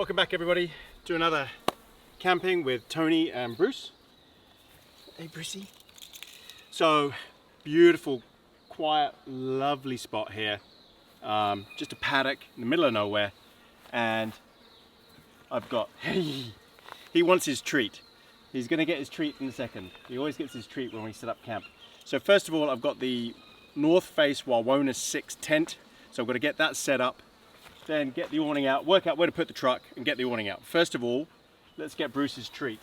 Welcome back everybody to another camping with Tony and Bruce. Hey Brucey. So beautiful, quiet, lovely spot here. Just a paddock in the middle of nowhere, and I've got, he wants his treat. He's gonna get his treat in a second. He always gets his treat when we set up camp. So first of all, I've got the North Face Wawona 6 tent. So I'm gonna get that set up, then get the awning out, work out where to put the truck and get the awning out. First of all, let's get Bruce's treat.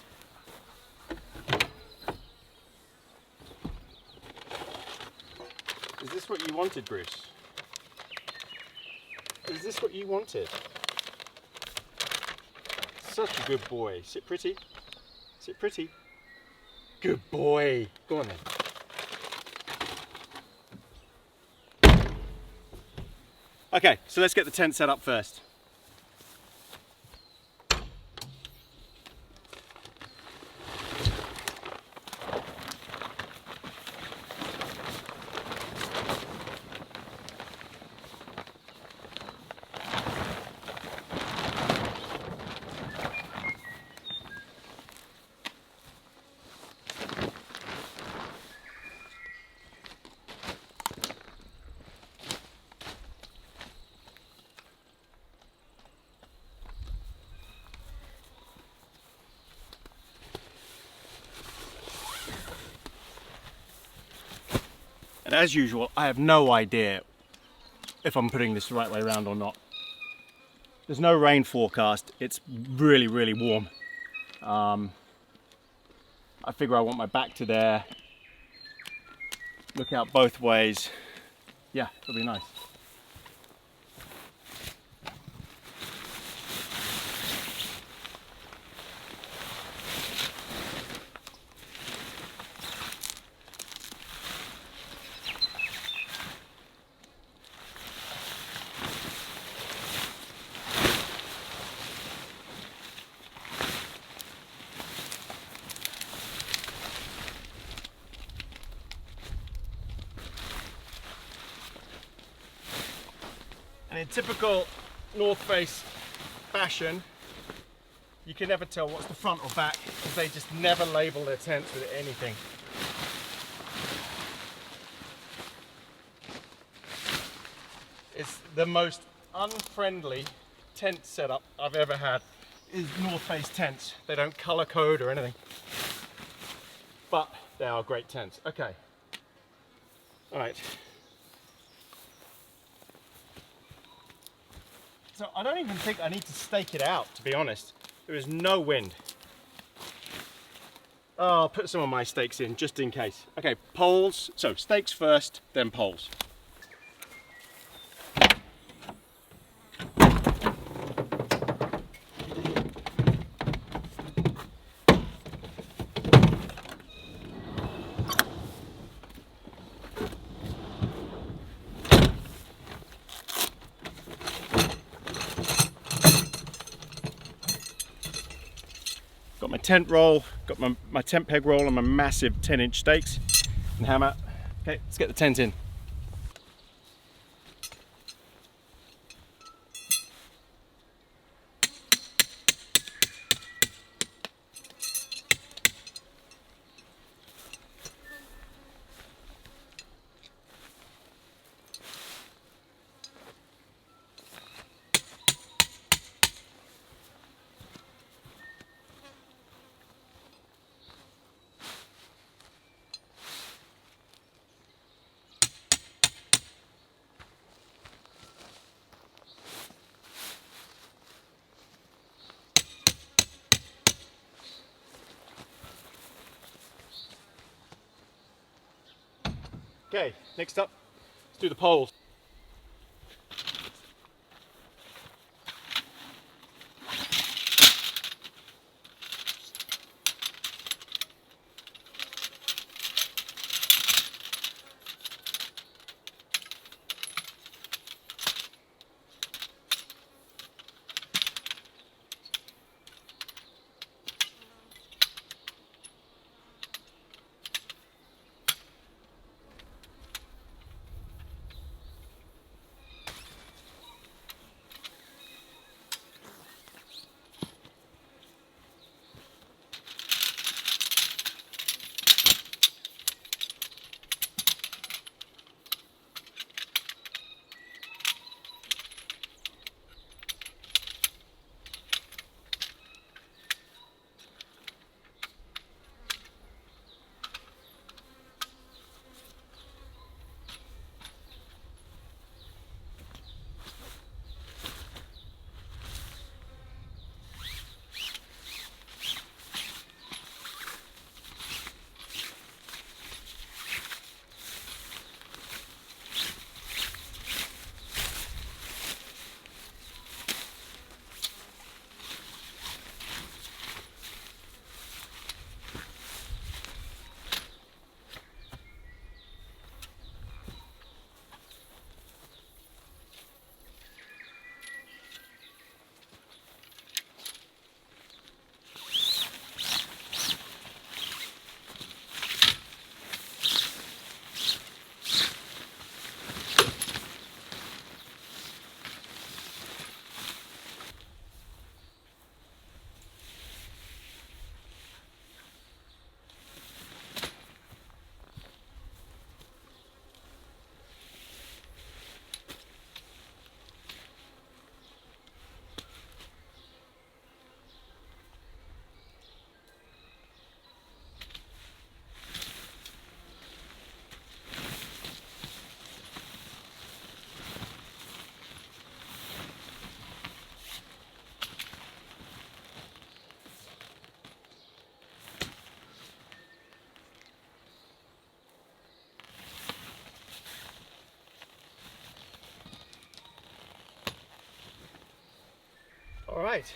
Is this what you wanted, Bruce? Is this what you wanted? Such a good boy. Sit pretty. Sit pretty. Good boy. Go on then. Okay, so let's get the tent set up first. And as usual, I have no idea if I'm putting this the right way around or not. There's no rain forecast. It's really, really warm. I figure I want my back to there. Look out both ways. Yeah, it'll be nice. And in typical North Face fashion, you can never tell what's the front or back because they just never label their tents with anything. It's the most unfriendly tent setup I've ever had is North Face tents. They don't color code or anything, but they are great tents. Okay, all right. So I don't even think I need to stake it out, to be honest. There is no wind. Oh, I'll put some of my stakes in just in case. Okay, poles. So stakes first, then poles. Got my tent roll, got my tent peg roll and my massive 10-inch stakes and hammer. Okay, let's get the tent in. Okay, next up, let's do the poles. right.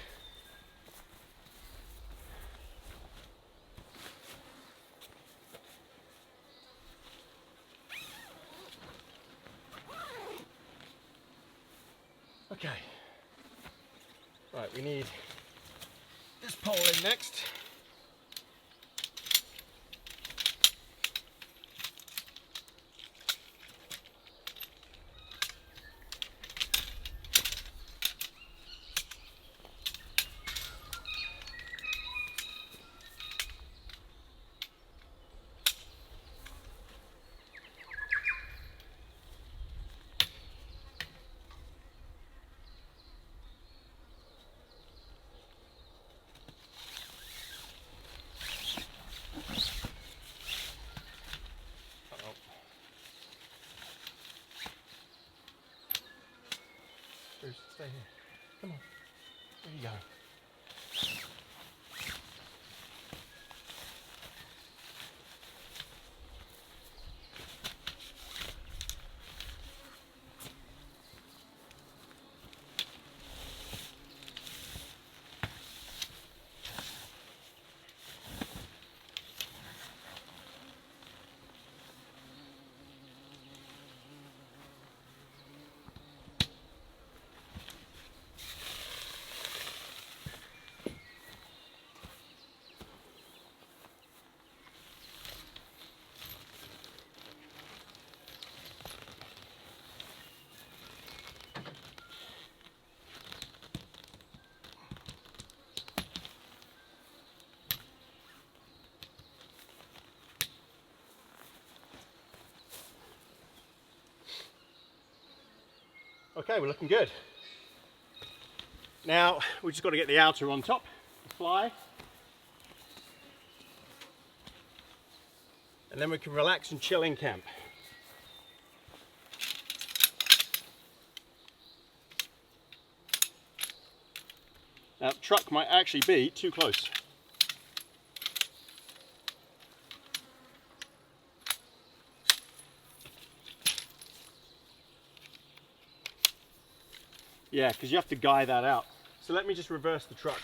Okay. Right, we need this pole in next. Bruce, stay here. Come on. There you go. Okay, we're looking good. Now, we've just got to get the outer on top, the fly. And then we can relax and chill in camp. Now, the truck might actually be too close. Yeah, because you have to guy that out. So let me just reverse the truck.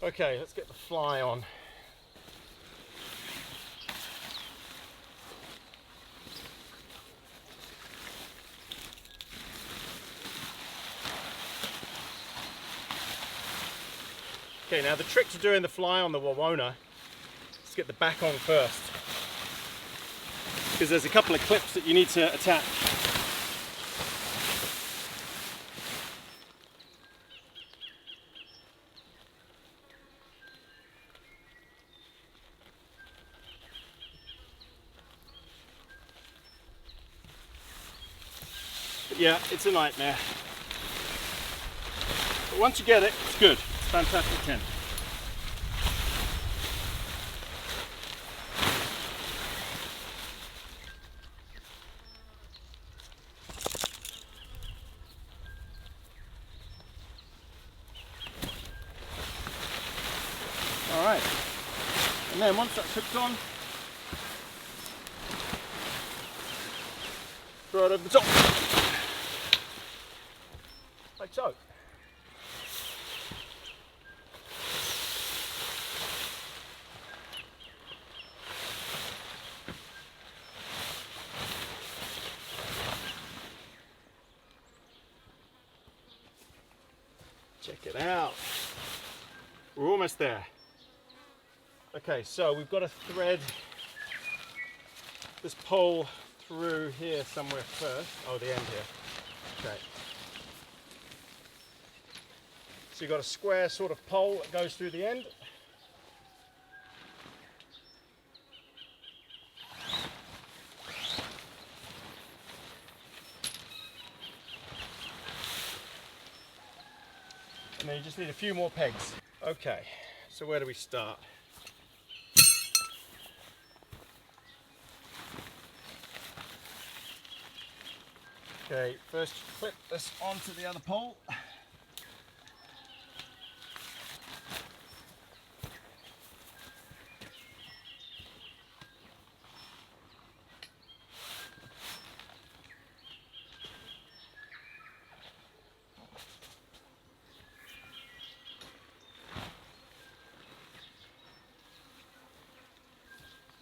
Okay, let's get the fly on. Okay, now the trick to doing the fly on the Wawona is to get the back on first, because there's a couple of clips that you need to attach. But yeah, it's a nightmare. But once you get it, it's good. It's fantastic tin. Alright, and then once that's hooked on, throw it over the top, like so. Check it out. We're almost there. Okay, so we've got to thread this pole through here somewhere first. Oh, the end here. Okay. So you've got a square sort of pole that goes through the end. then you just need a few more pegs. Okay, so where do we start? Okay, first clip this onto the other pole.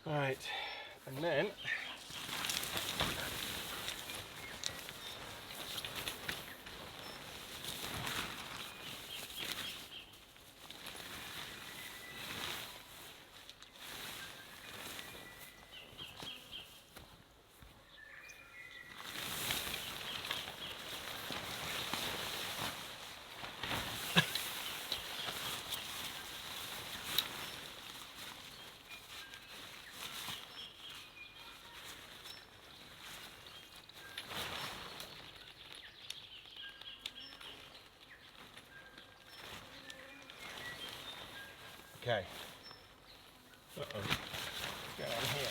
Right, and then okay. Uh-oh. What's going on here?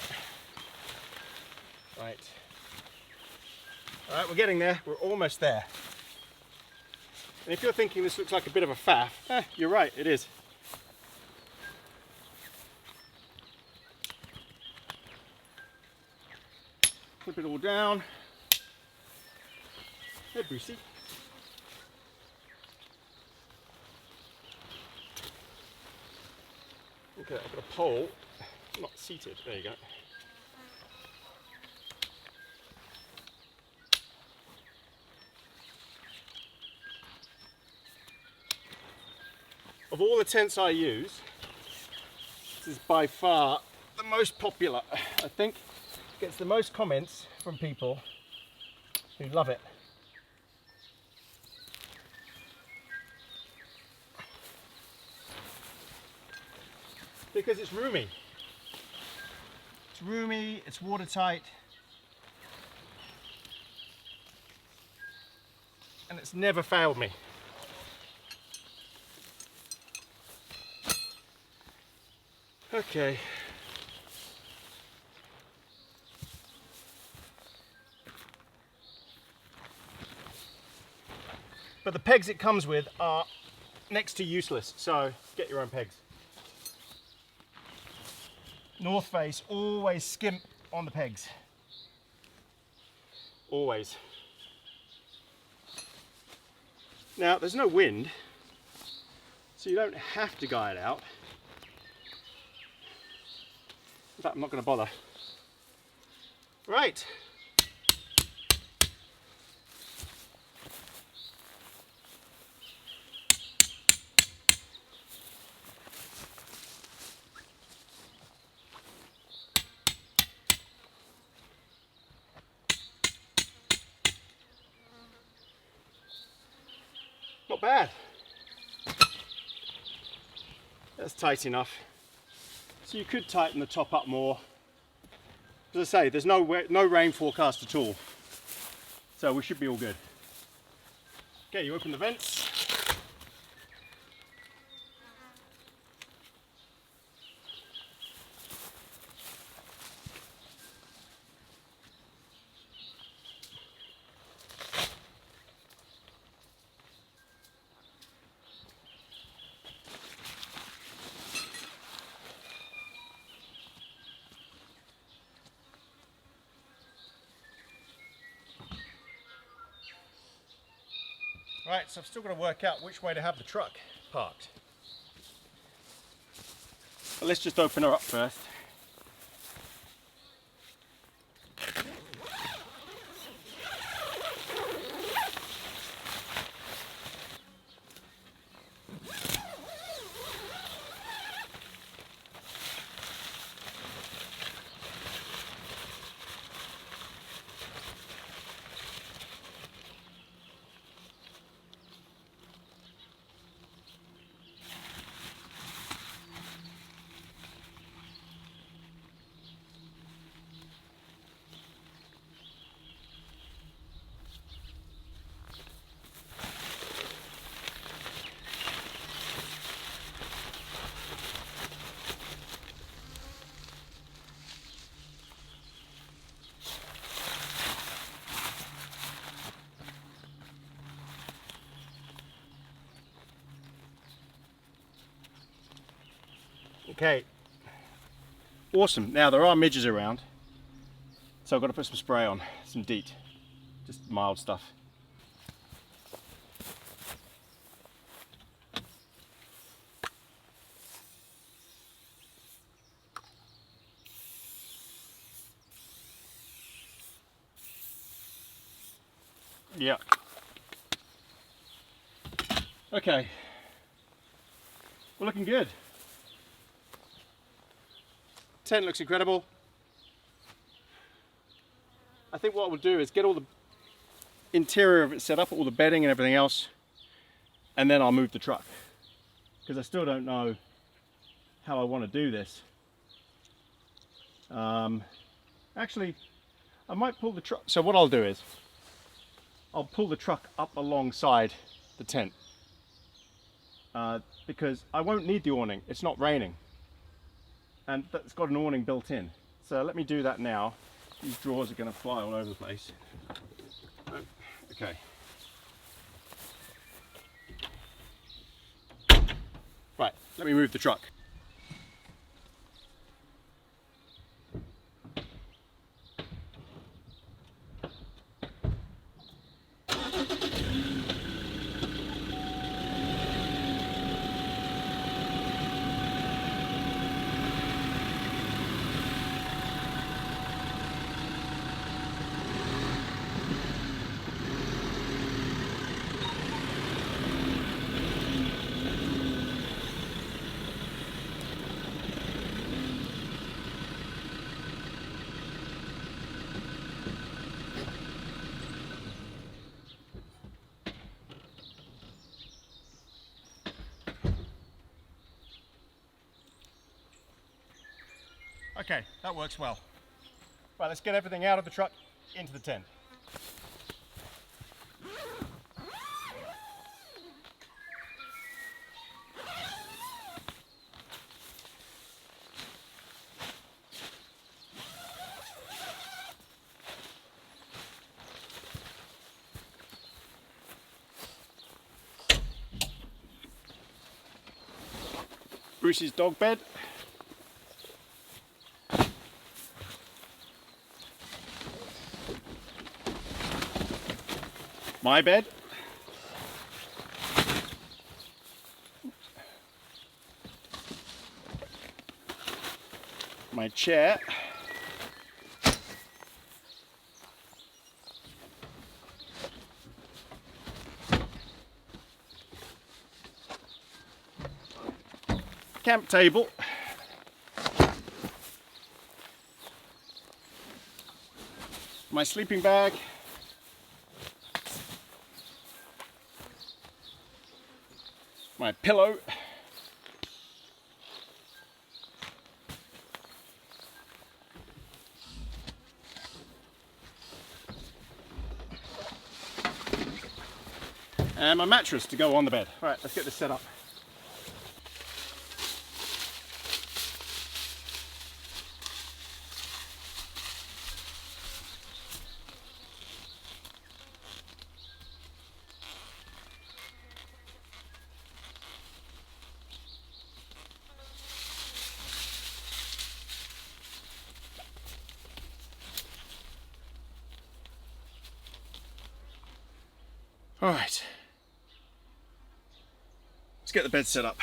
Right. All right, we're getting there. We're almost there. And if you're thinking this looks like a bit of a faff, you're right, it is. Flip it all down. Hey, Brucey. Okay, I've got a pole, not seated. There you go. Of all the tents I use, this is by far the most popular. I think it gets the most comments from people who love it. Because it's roomy. It's roomy, it's watertight, and it's never failed me. Okay. But the pegs it comes with are next to useless, so get your own pegs. North face, always skimp on the pegs. Always. Now, there's no wind, so you don't have to guide out. In fact, I'm not going to bother. Right. Not bad. That's tight enough. So you could tighten the top up more. As I say, there's no rain forecast at all. So we should be all good. Okay, you open the vents. Right, so I've still got to work out which way to have the truck parked. But let's just open her up first. Okay. Awesome. Now there are midges around, so I've got to put some spray on, some DEET, just mild stuff. Yeah. Okay. We're looking good. Tent looks incredible. I think what we'll do is get all the interior of it set up, all the bedding and everything else, and then I'll move the truck, because I still don't know how I want to do this. Actually, I might pull the truck. So what I'll do is I'll pull the truck up alongside the tent, because I won't need the awning. It's not raining, and that's got an awning built in. So let me do that now. These drawers are going to fly all over the place. Okay. Right, let me move the truck. Okay, that works well. Right, let's get everything out of the truck into the tent. Bruce's dog bed. My bed. My chair. Camp table. My sleeping bag. My pillow. And my mattress to go on the bed. All right, let's get this set up. All right, let's get the bed set up.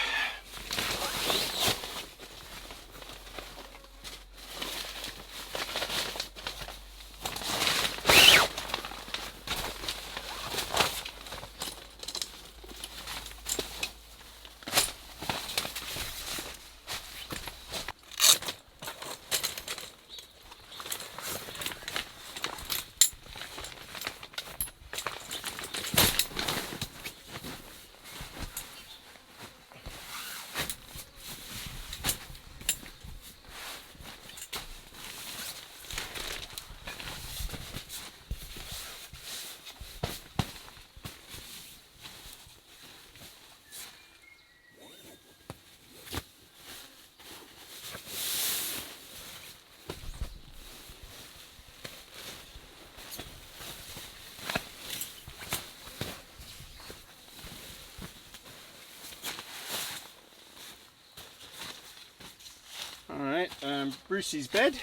Brucey's bed.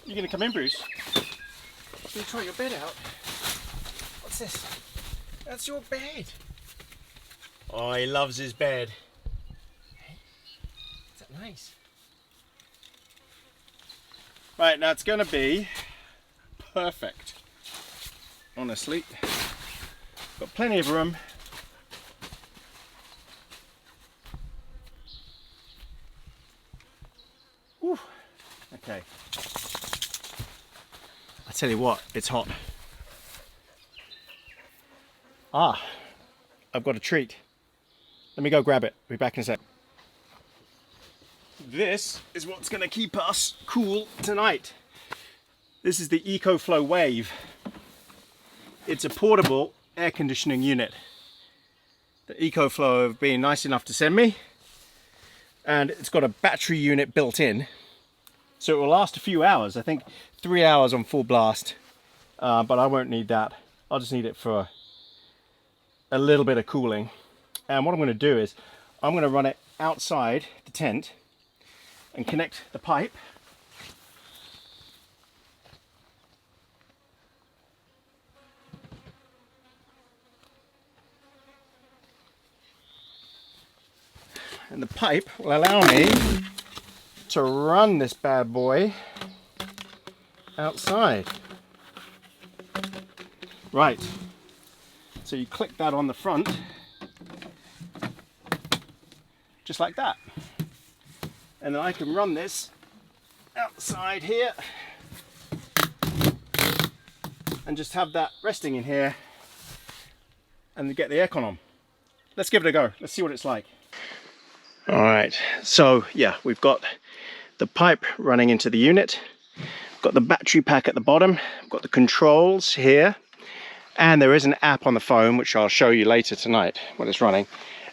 You gonna come in, Bruce? Can you try your bed out? What's this? That's your bed. Oh, he loves his bed. Hey, is that nice? Right, now it's gonna be perfect. Honestly, got plenty of room. Whew. Okay. I tell you what, it's hot. Ah, I've got a treat. Let me go grab it. Be back in a sec. This is what's going to keep us cool tonight. This is the EcoFlow Wave. It's a portable air conditioning unit that EcoFlow have been nice enough to send me, and it's got a battery unit built in, so it will last a few hours. I think 3 hours on full blast, but I won't need that. I'll just need it for a little bit of cooling. And what I'm going to do is I'm going to run it outside the tent and connect the pipe and the pipe will allow me to run this bad boy outside. Right, so you click that on the front just like that, and then I can run this outside here and just have that resting in here and get the aircon on. Let's give it a go. Let's see what it's like. All right, so yeah, we've got the pipe running into the unit, got the battery pack at the bottom, got the controls here, and there is an app on the phone which I'll show you later tonight when it's running.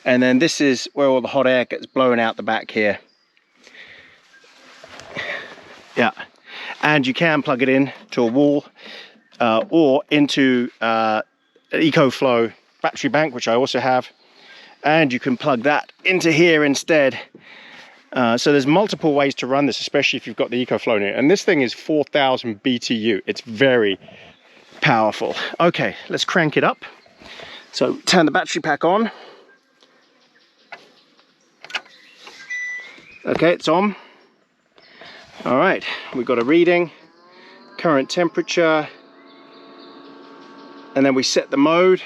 And then this is where all the hot air gets blown out the back here. Yeah, and you can plug it in to a wall or into an EcoFlow battery bank, which I also have, and you can plug that into here instead. So there's multiple ways to run this, especially if you've got the EcoFlow in it. And this thing is 4,000 BTU. It's very powerful. Okay, let's crank it up. So turn the battery pack on. Okay, it's on. All right, we've got a reading, current temperature, and then we set the mode.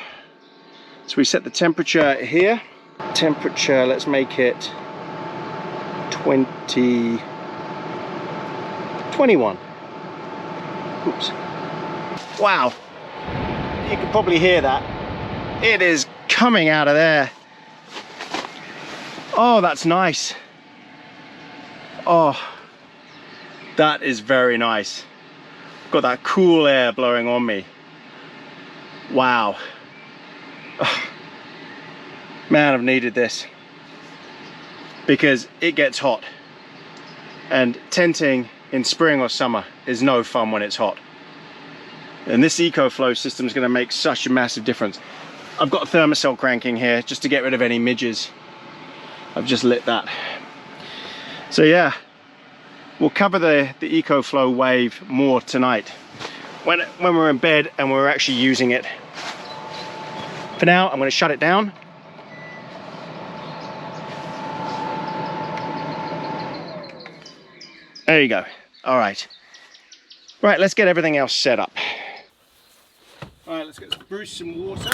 So we set the temperature here. Temperature, let's make it 21. Oops. Wow, you can probably hear that. It is coming out of there. Oh, that's nice. Oh, that is very nice. Got that cool air blowing on me. Wow. Oh, man, I've needed this because it gets hot, and tenting in spring or summer is no fun when it's hot. And this EcoFlow system is going to make such a massive difference. I've got a thermocell cranking here just to get rid of any midges. I've just lit that. So yeah, we'll cover the EcoFlow Wave more tonight when we're in bed and we're actually using it. For now, I'm going to shut it down. There you go. All right. Right, let's get everything else set up. All right, let's get Bruce some water.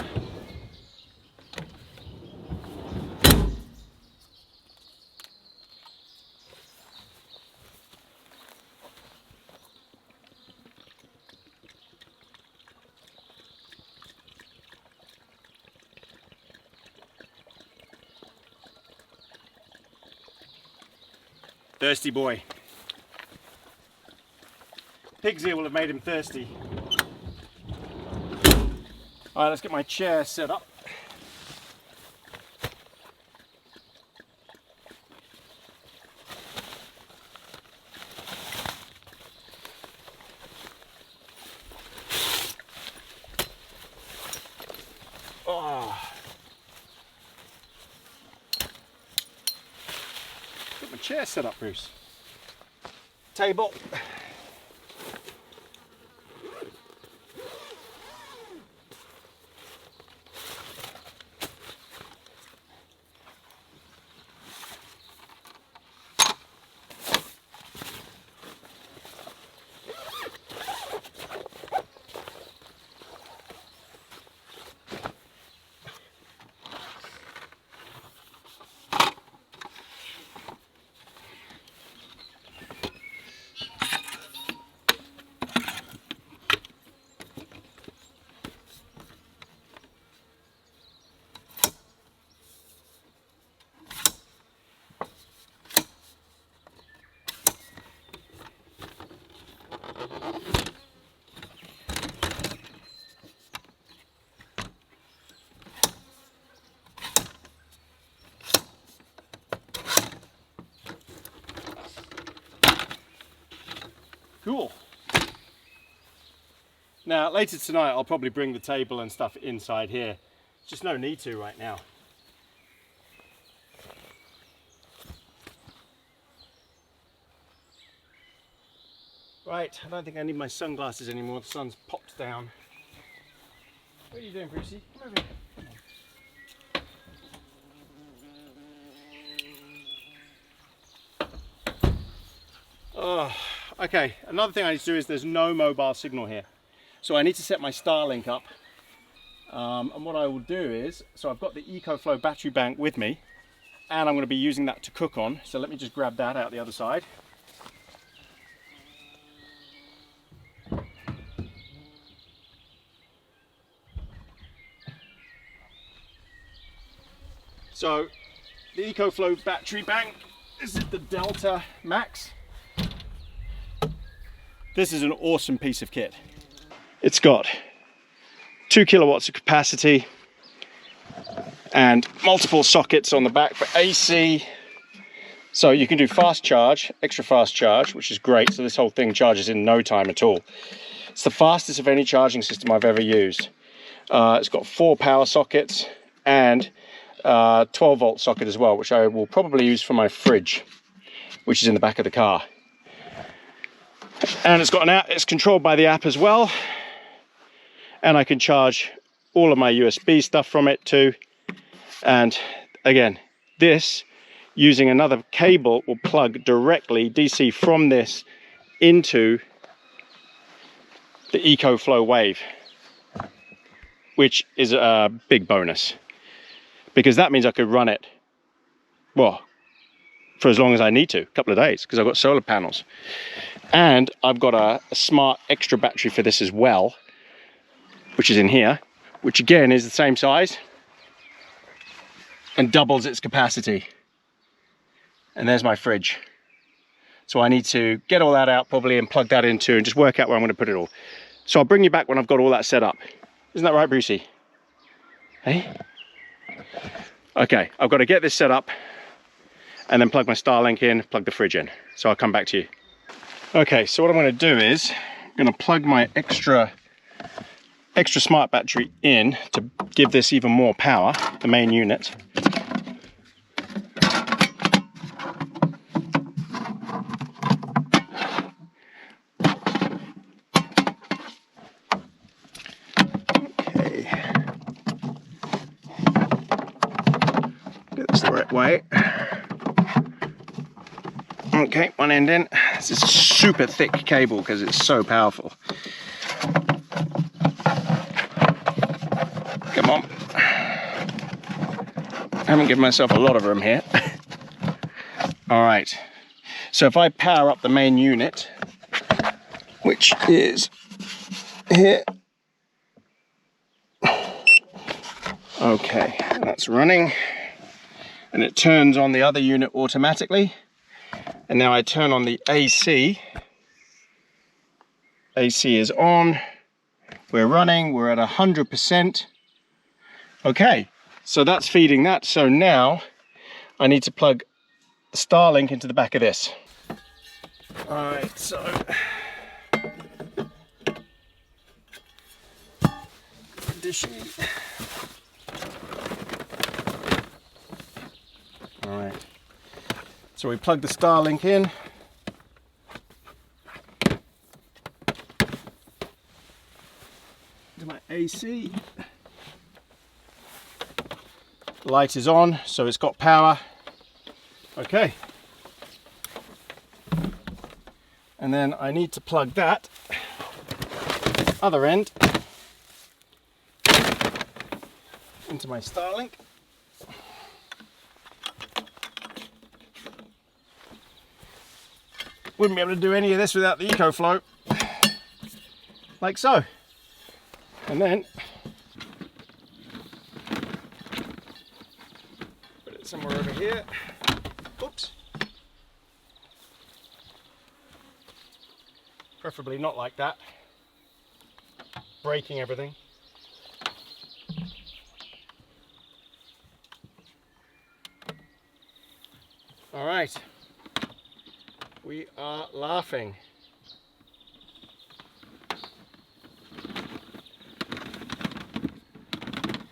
Thirsty boy. Pig's ear will have made him thirsty. All right, let's get my chair set up. Oh. chair set up, Bruce. Table. Cool. Now later tonight I'll probably bring the table and stuff inside here. Just no need to right now. Right, I don't think I need my sunglasses anymore. The sun's popped down. What are you doing, Brucey? Come over here. Oh, okay, another thing I need to do is there's no mobile signal here. So I need to set my Starlink up. And what I will do is, so I've got the EcoFlow battery bank with me, and I'm going to be using that to cook on. So let me just grab that out the other side. So the EcoFlow battery bank, this is the Delta Max. This is an awesome piece of kit. It's got 2 kilowatts of capacity and multiple sockets on the back for AC. So you can do fast charge, extra fast charge, which is great. So this whole thing charges in no time at all. It's the fastest of any charging system I've ever used. It's got 4 power sockets and 12-volt socket as well, which I will probably use for my fridge, which is in the back of the car. And it's got an app, it's controlled by the app as well. And I can charge all of my USB stuff from it too. And again, this, using another cable, will plug directly DC from this into the EcoFlow Wave, which is a big bonus. Because that means I could run it, well, for as long as I need to, a couple of days, because I've got solar panels. And I've got a smart extra battery for this as well, which is in here, which again is the same size and doubles its capacity. And there's my fridge. So I need to get all that out probably and plug that into and just work out where I'm going to put it all. So I'll bring you back when I've got all that set up. Isn't that right, Brucey? Hey? Okay, I've got to get this set up and then plug my Starlink in, plug the fridge in. So I'll come back to you. Okay, so what I'm going to do is I'm going to plug my extra smart battery in to give this even more power, the main unit. Okay. Get this the right way. Okay, one end in. This is a super thick cable because it's so powerful. Come on. I haven't given myself a lot of room here. All right. So if I power up the main unit, which is here. Okay, that's running. And it turns on the other unit automatically. And now I turn on the AC. AC is on. We're running. We're at 100%. Okay, so that's feeding that. So now I need to plug the Starlink into the back of this. All right, so conditioning. All right. So we plug the Starlink in. To my AC. The light is on, so it's got power. Okay. And then I need to plug that other end into my Starlink. Wouldn't be able to do any of this without the EcoFlow, like so. And then put it somewhere over here. Oops. Preferably not like that, breaking everything. All right, we are laughing.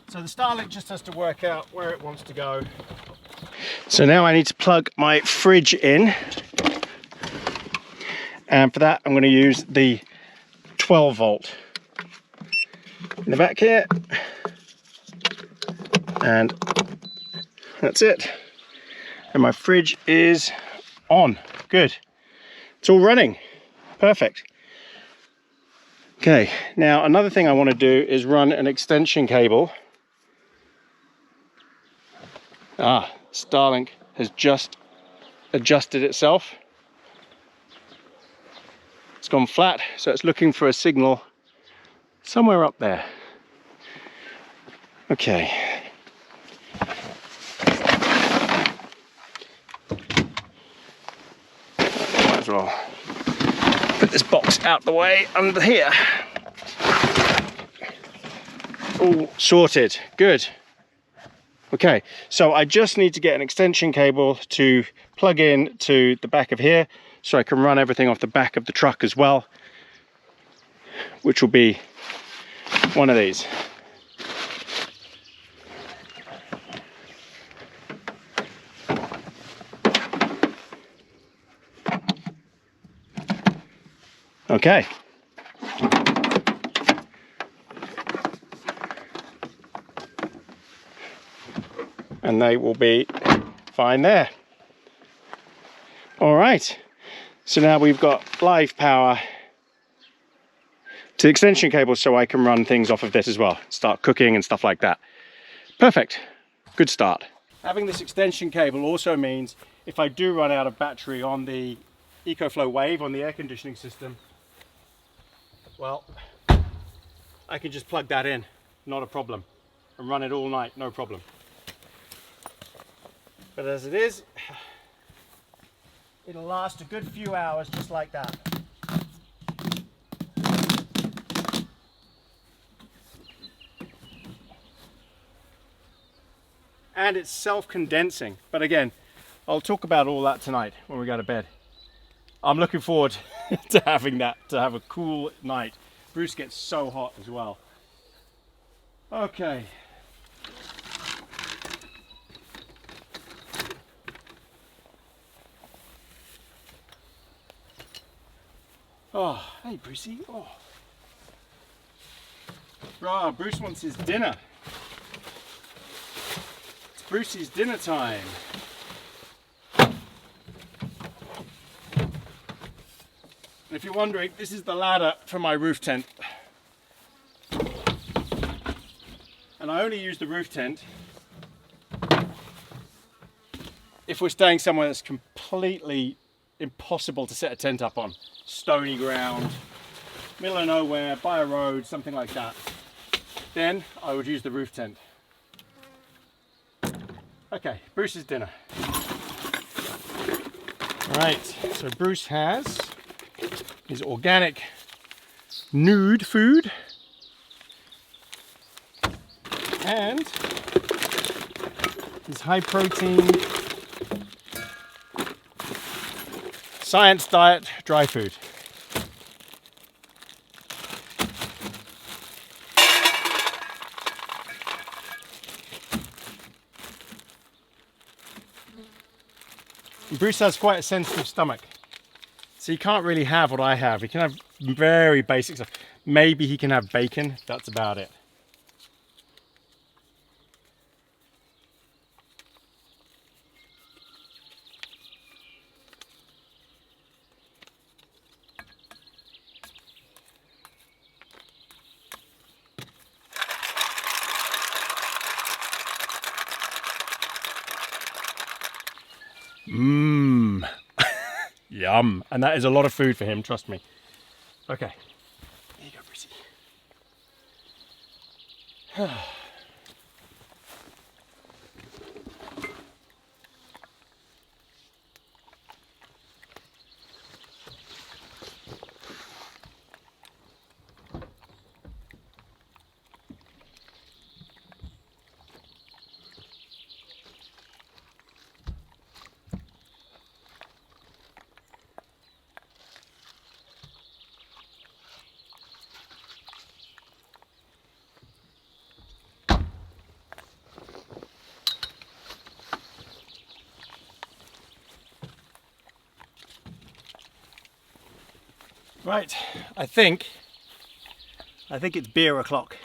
So the Starlink just has to work out where it wants to go. So now I need to plug my fridge in. And for that, I'm going to use the 12 volt in the back here. And that's it. And my fridge is on. Good. It's all running. Perfect. Okay, now another thing I want to do is run an extension cable. Starlink has just adjusted itself. It's gone flat, so it's looking for a signal somewhere up there. Okay. Might as well put this box out the way under here. All sorted. Good. Okay, so I just need to get an extension cable to plug in to the back of here so I can run everything off the back of the truck as well, which will be one of these. Okay. And they will be fine there. All right, so now we've got live power to the extension cable so I can run things off of this as well, start cooking and stuff like that. Perfect, good start. Having this extension cable also means if I do run out of battery on the EcoFlow Wave on the air conditioning system, well, I can just plug that in, not a problem, and run it all night, no problem. But as it is, it'll last a good few hours just like that. And it's self-condensing. But again, I'll talk about all that tonight when we go to bed. I'm looking forward to having that, to have a cool night. Bruce gets so hot as well. Okay. Oh, hey Brucey. Oh. Right, Bruce wants his dinner. It's Brucey's dinner time. And if you're wondering, this is the ladder for my roof tent. And I only use the roof tent if we're staying somewhere that's completely impossible to set a tent up on. Stony ground, middle of nowhere, by a road, something like that. Then I would use the roof tent. Okay, Bruce's dinner. Right, so Bruce has his organic nude food and his high protein science diet dry food. And Bruce has quite a sensitive stomach, so he can't really have what I have. He can have very basic stuff. Maybe he can have bacon, that's about it. Mmm. Yum. And that is a lot of food for him, trust me. Okay. There you go, Brucey. Right, I think it's beer o'clock.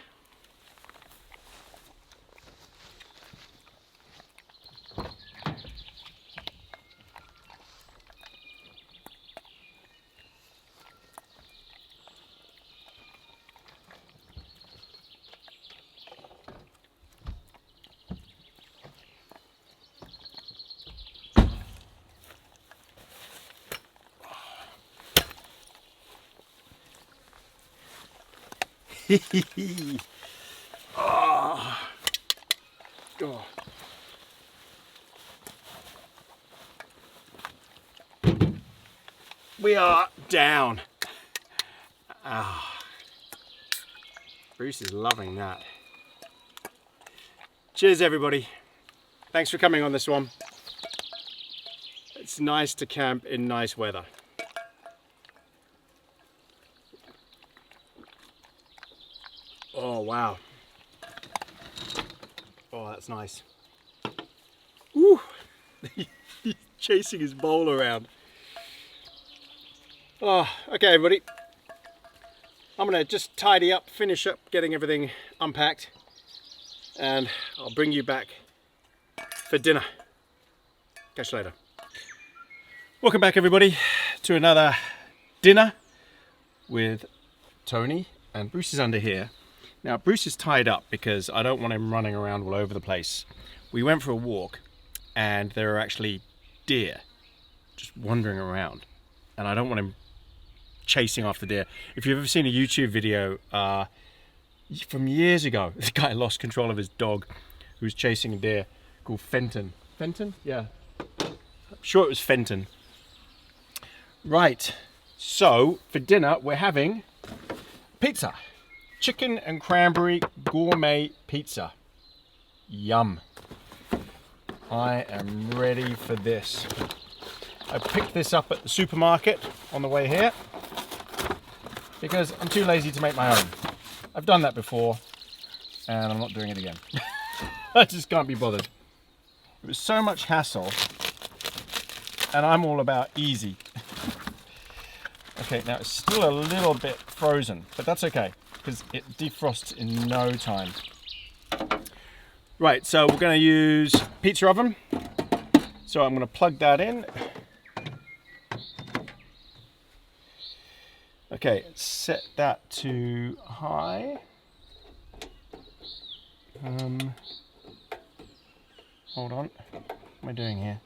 Oh. Oh. We are down. Bruce is loving that. Cheers everybody. Thanks for coming on this one. It's nice to camp in nice weather. Oh wow. Oh, that's nice. Woo! He's chasing his bowl around. Oh, okay everybody. I'm gonna just tidy up, finish up getting everything unpacked, and I'll bring you back for dinner. Catch you later. Welcome back everybody to another dinner with Tony, and Bruce is under here. Now Bruce is tied up because I don't want him running around all over the place. We went for a walk and there are actually deer just wandering around, and I don't want him chasing after deer. If you've ever seen a YouTube video from years ago, this guy lost control of his dog who was chasing a deer called Fenton. Fenton? Yeah. I'm sure it was Fenton. Right, so for dinner we're having pizza. Chicken and cranberry gourmet pizza. Yum. I am ready for this. I picked this up at the supermarket on the way here because I'm too lazy to make my own. I've done that before and I'm not doing it again. I just can't be bothered. It was so much hassle and I'm all about easy. Okay, now it's still a little bit frozen, but that's okay because it defrosts in no time. Right, so we're going to use pizza oven. So I'm going to plug that in. Okay, set that to high. Hold on, what am I doing here?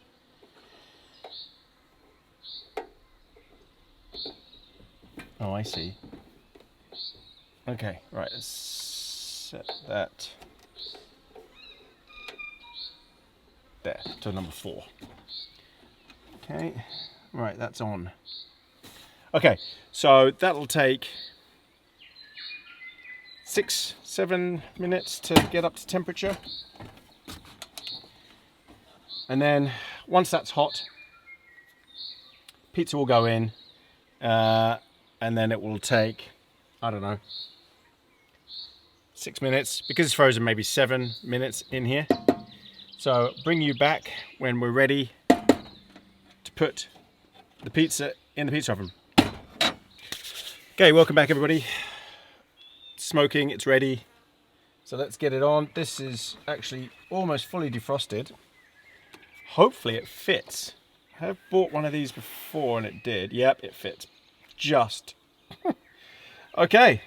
Oh, I see. Okay, right, let's set that there to number 4. Okay, right, that's on. Okay, so that'll take 6-7 minutes to get up to temperature. And then once that's hot, pizza will go in, and then it will take, I don't know, 6 minutes, because it's frozen, maybe 7 minutes in here. So bring you back when we're ready put the pizza in the pizza oven. Okay, welcome back everybody. It's smoking, it's ready. So let's get it on. This is actually almost fully defrosted. Hopefully it fits. I have bought one of these before and it did. Yep, it fits. Just. Okay,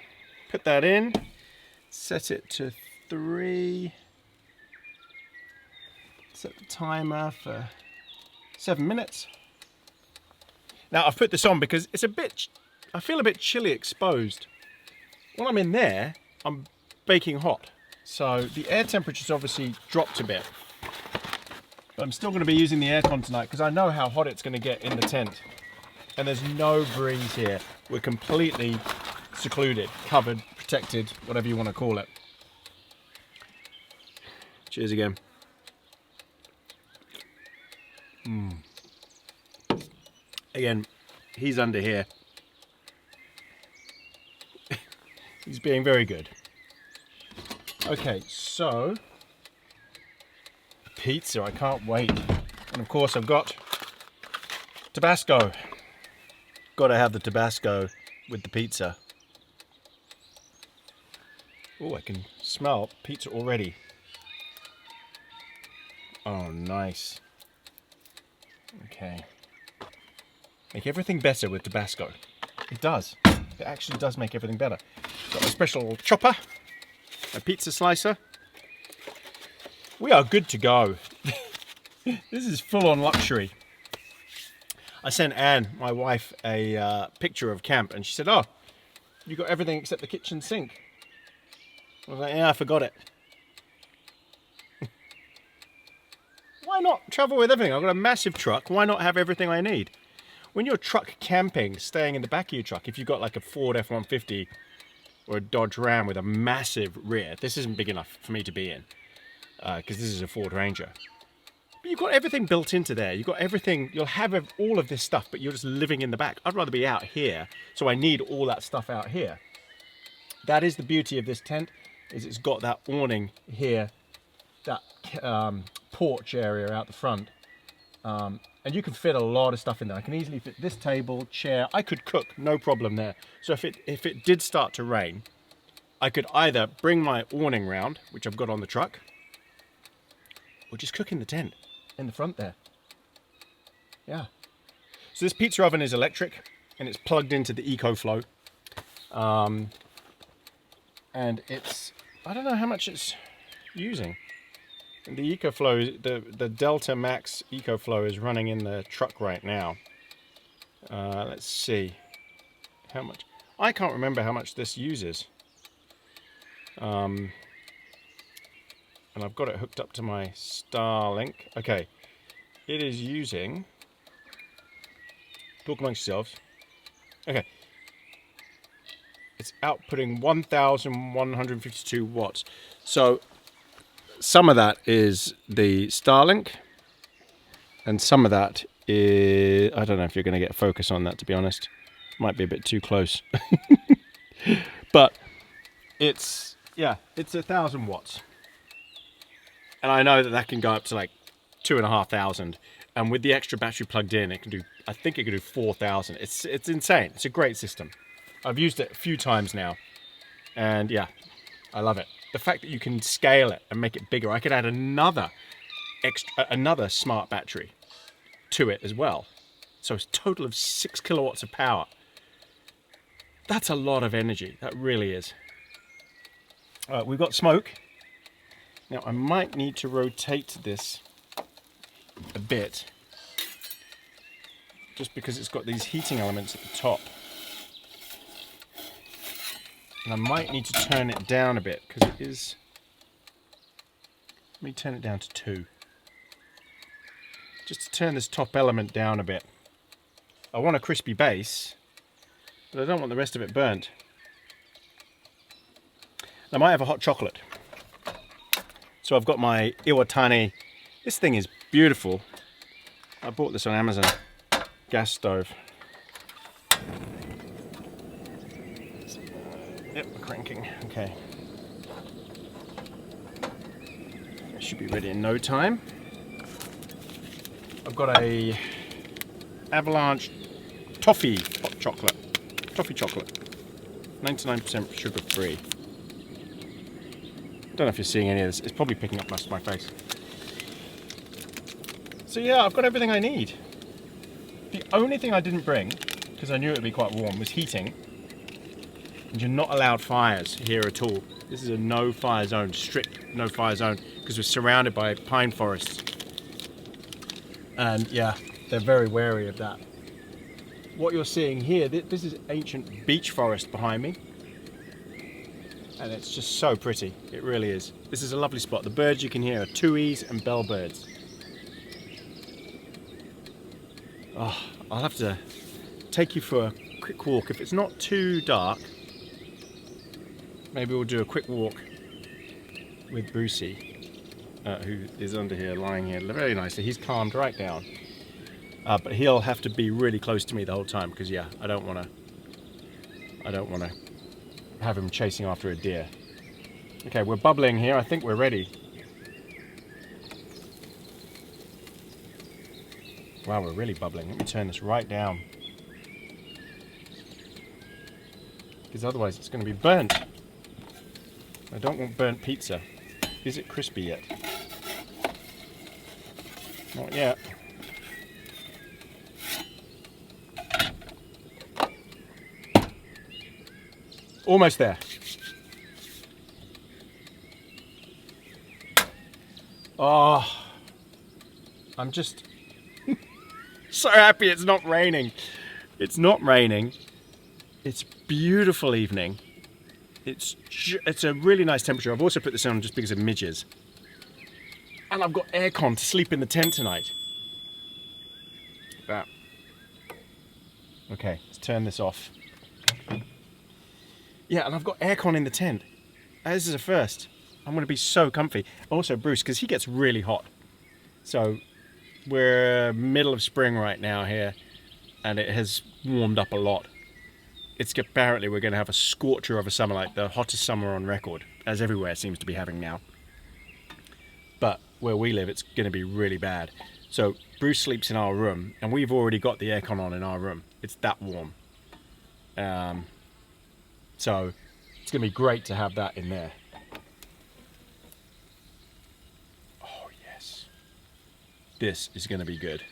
put that in. Set it to 3. Set the timer for 7 minutes. Now I've put this on because it's a bit, I feel a bit chilly exposed. When I'm in there, I'm baking hot. So the air temperature's obviously dropped a bit. But I'm still going to be using the aircon tonight because I know how hot it's going to get in the tent. And there's no breeze here. We're completely secluded, covered, protected, whatever you want to call it. Cheers again. Again, he's under here. He's being very good. Okay, so pizza, I can't wait. And of course I've got Tabasco. Got to have the Tabasco with the pizza. Oh, I can smell pizza already. Oh, nice. Okay. Make everything better with Tabasco. It does. It actually does make everything better. Got a special chopper, a pizza slicer. We are good to go. This is full-on luxury. I sent Anne, my wife, a picture of camp, and she said, "Oh, you got everything except the kitchen sink." I was like, "Yeah, I forgot it." Why not travel with everything? I've got a massive truck. Why not have everything I need? When you're truck camping, staying in the back of your truck, if you've got like a Ford F-150 or a Dodge Ram with a massive rear, this isn't big enough for me to be in because this is a Ford Ranger. But you've got everything built into there. You've got everything, you'll have all of this stuff, but you're just living in the back. I'd rather be out here, so I need all that stuff out here. That is the beauty of this tent, is it's got that awning here, that porch area out the front. And you can fit a lot of stuff in there. I can easily fit this table, chair. I could cook, no problem there. So if it did start to rain, I could either bring my awning round, which I've got on the truck, or just cook in the tent, in the front there. Yeah. So this pizza oven is electric, and it's plugged into the EcoFlow. And it's, I don't know how much it's using. And the EcoFlow, the Delta Max EcoFlow is running in the truck right now. Let's see how much. I can't remember how much this uses. And I've got it hooked up to my Starlink. Okay, it is using. Talk amongst yourselves. Okay, it's outputting 1,152 watts. So some of that is the Starlink, and some of that is, I don't know if you're going to get a focus on that, to be honest. Might be a bit too close. But it's, yeah, it's 1,000 watts. And I know that that can go up to like 2,500. And with the extra battery plugged in, it can do, I think it can do 4,000. It's insane. It's a great system. I've used it a few times now. And yeah, I love it. The fact that you can scale it and make it bigger, I could add another smart battery to it as well. So it's a total of 6 kilowatts of power. That's a lot of energy. That really is. We've got smoke. Now I might need to rotate this a bit, just because it's got these heating elements at the top. And I might need to turn it down a bit, because it is... Let me turn it down to 2. Just to turn this top element down a bit. I want a crispy base, but I don't want the rest of it burnt. I might have a hot chocolate. So I've got my Iwatani. This thing is beautiful. I bought this on Amazon. Gas stove. Yep, we're cranking. Okay. It should be ready in no time. I've got a Avalanche toffee hot chocolate. Toffee chocolate. 99% sugar free. Don't know if you're seeing any of this. It's probably picking up most of my face. So yeah, I've got everything I need. The only thing I didn't bring, because I knew it would be quite warm, was heating. And you're not allowed fires here at all. This is a no fire zone, strict no fire zone, because we're surrounded by pine forests. And yeah, they're very wary of that. What you're seeing here, this is ancient beech forest behind me. And it's just so pretty, it really is. This is a lovely spot. The birds you can hear are toohees and bellbirds. Oh, I'll have to take you for a quick walk. If it's not too dark, maybe we'll do a quick walk with Brucey, who is under here, lying here very nicely. He's calmed right down. But he'll have to be really close to me the whole time because, yeah, I don't want to have him chasing after a deer. Okay, we're bubbling here. I think we're ready. Wow, we're really bubbling. Let me turn this right down. Because otherwise it's going to be burnt. I don't want burnt pizza. Is it crispy yet? Not yet. Almost there. Oh, I'm just so happy it's not raining. It's not raining. It's a beautiful evening. It's a really nice temperature. I've also put this on just because of midges. And I've got aircon to sleep in the tent tonight. That. Okay, let's turn this off. Yeah, and I've got aircon in the tent. This is a first. I'm going to be so comfy. Also, Bruce, because he gets really hot. So, we're middle of spring right now here, and it has warmed up a lot. It's apparently we're going to have a scorcher of a summer, like the hottest summer on record, as everywhere seems to be having now. But where we live, it's going to be really bad. So, Bruce sleeps in our room, and we've already got the aircon on in our room. It's that warm. So it's going to be great to have that in there. Oh yes. This is going to be good.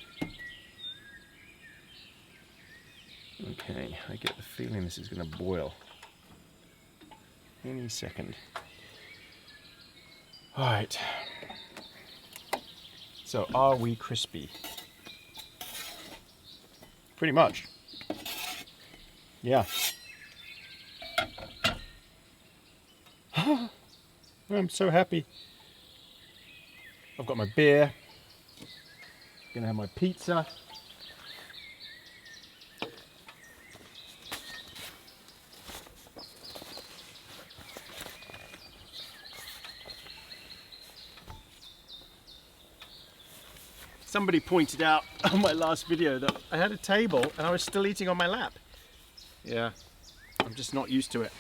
Okay, I get the feeling this is going to boil any second. Alright. So are we crispy? Pretty much. Yeah. I'm so happy. I've got my beer. Gonna have my pizza. Somebody pointed out on my last video that I had a table and I was still eating on my lap. Yeah, I'm just not used to it.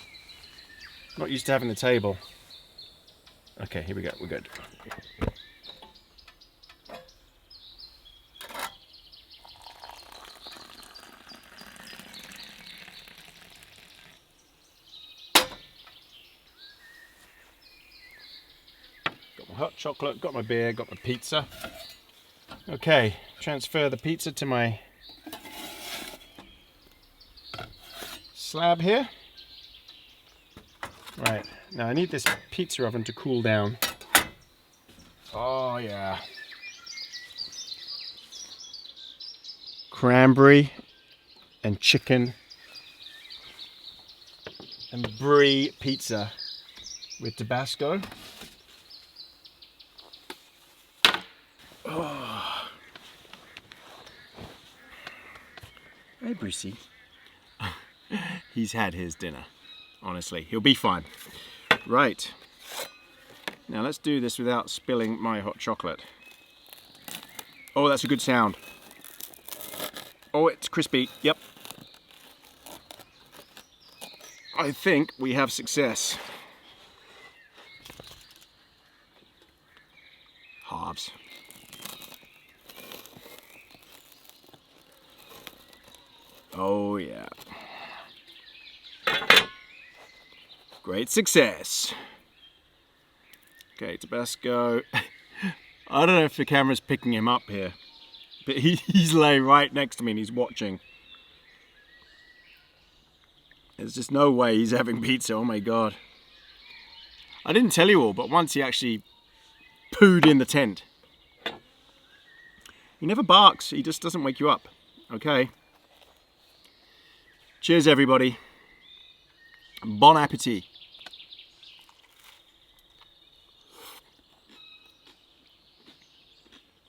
Not used to having the table. Okay, here we go, we're good. Got my hot chocolate, got my beer, got my pizza. Okay, transfer the pizza to my slab here. Right, now I need this pizza oven to cool down. Oh yeah. Cranberry and chicken and brie pizza with Tabasco. Oh. Hey Brucey. He's had his dinner. Honestly, he'll be fine. Right. Now let's do this without spilling my hot chocolate. Oh, that's a good sound. Oh, it's crispy. Yep. I think we have success. Halves. Oh yeah. Great success. Okay, Tabasco. I don't know if the camera's picking him up here, but he's laying right next to me and he's watching. There's just no way he's having pizza, oh my god. I didn't tell you all, but once he actually pooed in the tent. He never barks, he just doesn't wake you up. Okay. Cheers everybody. Bon appetit.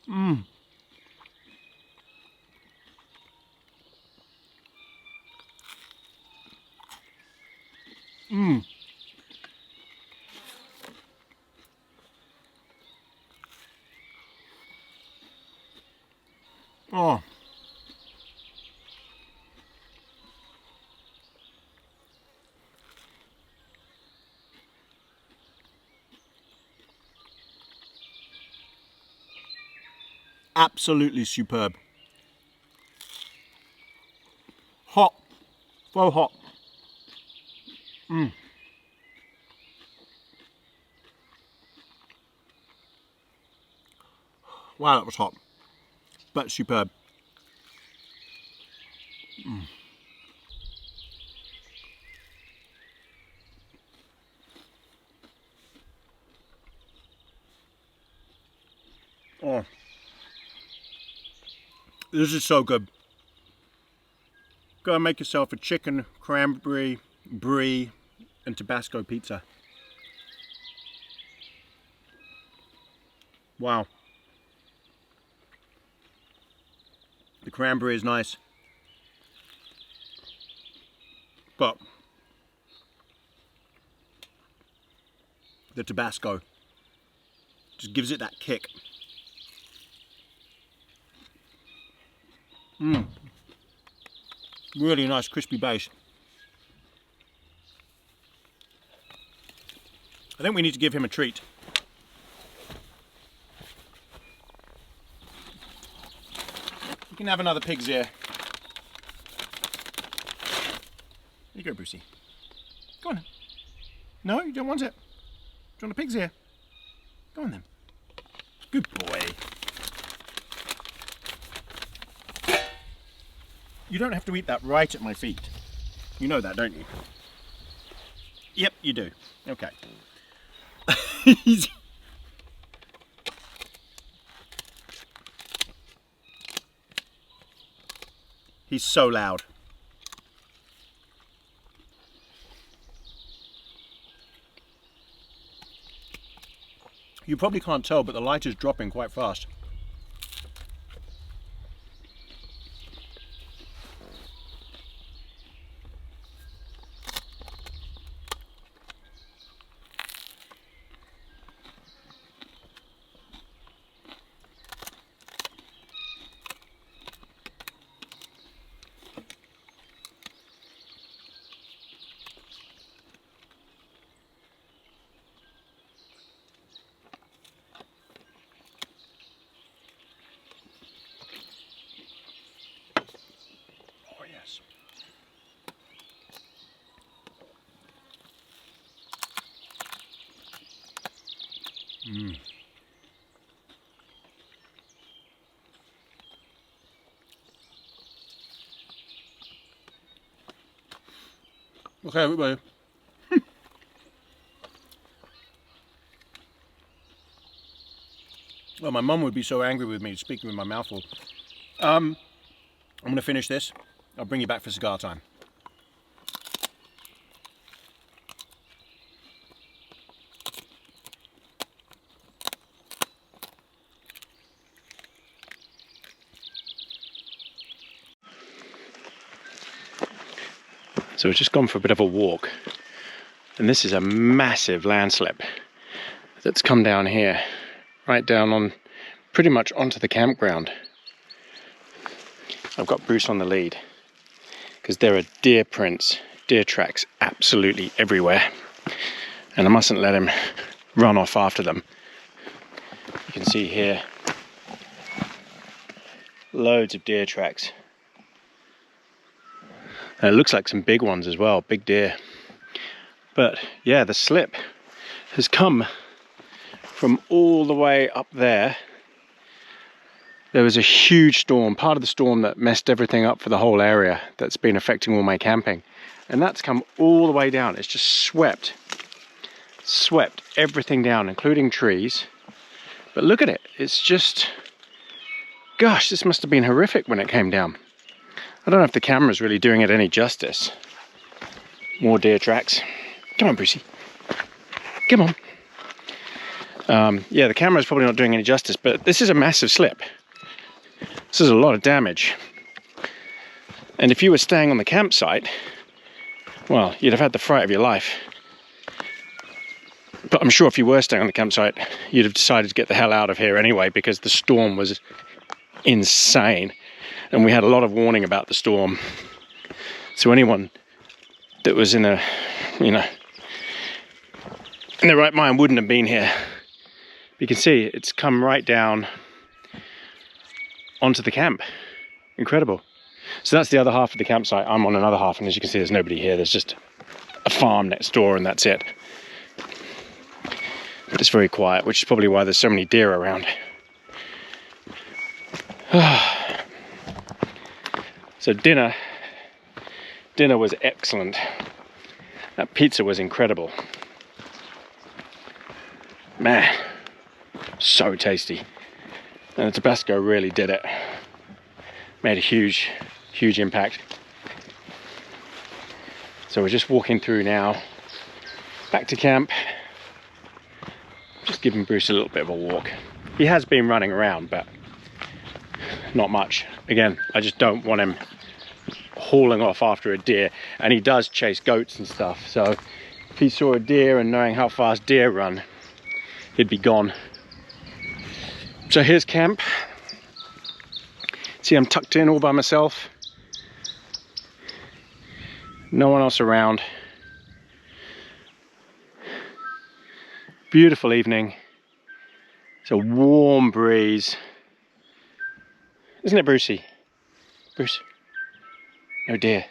Mmm. Mmm. Oh. Absolutely superb. Hot. So hot. Mmm. Wow, that was hot. But superb. Mm. Oh. This is so good. Go and make yourself a chicken, cranberry, brie, and Tabasco pizza. Wow. The cranberry is nice. But the Tabasco just gives it that kick. Mmm. Really nice crispy base. I think we need to give him a treat. You can have another pig's ear. Here you go, Brucey. Go on then. No, you don't want it. Do you want a pig's ear? Go on then. Good boy. You don't have to eat that right at my feet. You know that, don't you? Yep, you do. Okay. He's so loud. You probably can't tell, but the light is dropping quite fast. Mm. Okay, everybody. Well, my mum would be so angry with me speaking with my mouth full. I'm going to finish this. I'll bring you back for cigar time. So we've just gone for a bit of a walk, and this is a massive landslip that's come down here, right down on, pretty much onto the campground. I've got Bruce on the lead, because there are deer prints, deer tracks absolutely everywhere, and I mustn't let him run off after them. You can see here, loads of deer tracks. And it looks like some big ones as well, big deer. But yeah, the slip has come from all the way up there. There was a huge storm, part of the storm that messed everything up for the whole area, that's been affecting all my camping. And that's come all the way down. It's just swept everything down, including trees. But look at it, it's just, gosh, this must have been horrific when it came down. I don't know if the camera's really doing it any justice. More deer tracks. Come on, Brucey. Come on. Yeah, the camera's probably not doing any justice, but this is a massive slip. This is a lot of damage. And if you were staying on the campsite, well, you'd have had the fright of your life. But I'm sure if you were staying on the campsite, you'd have decided to get the hell out of here anyway, because the storm was insane. And we had a lot of warning about the storm. So anyone that was in a, you know, in their right mind wouldn't have been here. You can see it's come right down onto the camp. Incredible. So that's the other half of the campsite. I'm on another half, and as you can see, there's nobody here. There's just a farm next door, and that's it. But it's very quiet, which is probably why there's so many deer around. So dinner was excellent. That pizza was incredible. Man, so tasty. And the Tabasco really did it. Made a huge impact. So we're just walking through now, back to camp. Just giving Bruce a little bit of a walk. He has been running around, but not much. Again, I just don't want him hauling off after a deer, and he does chase goats and stuff, so if he saw a deer and knowing how fast deer run, he'd be gone. So here's camp. See, I'm tucked in all by myself. No one else around. Beautiful evening. It's a warm breeze. Isn't it, Brucey? Bruce? No deer.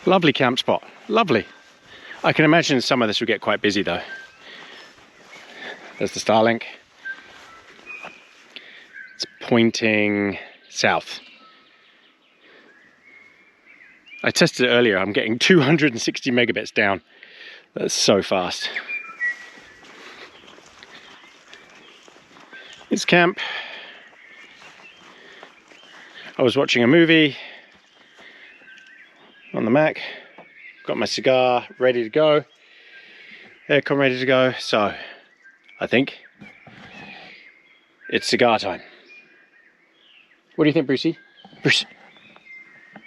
Lovely camp spot. Lovely. I can imagine some of this will get quite busy though. There's the Starlink. It's pointing south. I tested it earlier. I'm getting 260 megabits down. That's so fast. It's camp. I was watching a movie on the Mac. Got my cigar ready to go. Aircon ready to go. So I think it's cigar time. What do you think, Brucey? Bruce,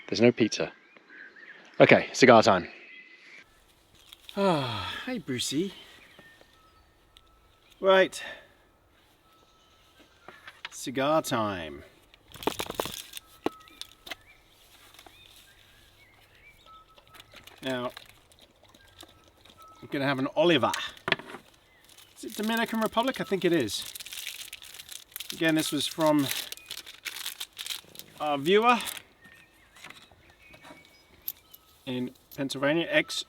there's no pizza. Okay, cigar time. Ah, hey Brucey. Right. Cigar time. Now, I'm going to have an Oliver. Is it Dominican Republic? I think it is. Again, this was from our viewer in Pennsylvania, ex-New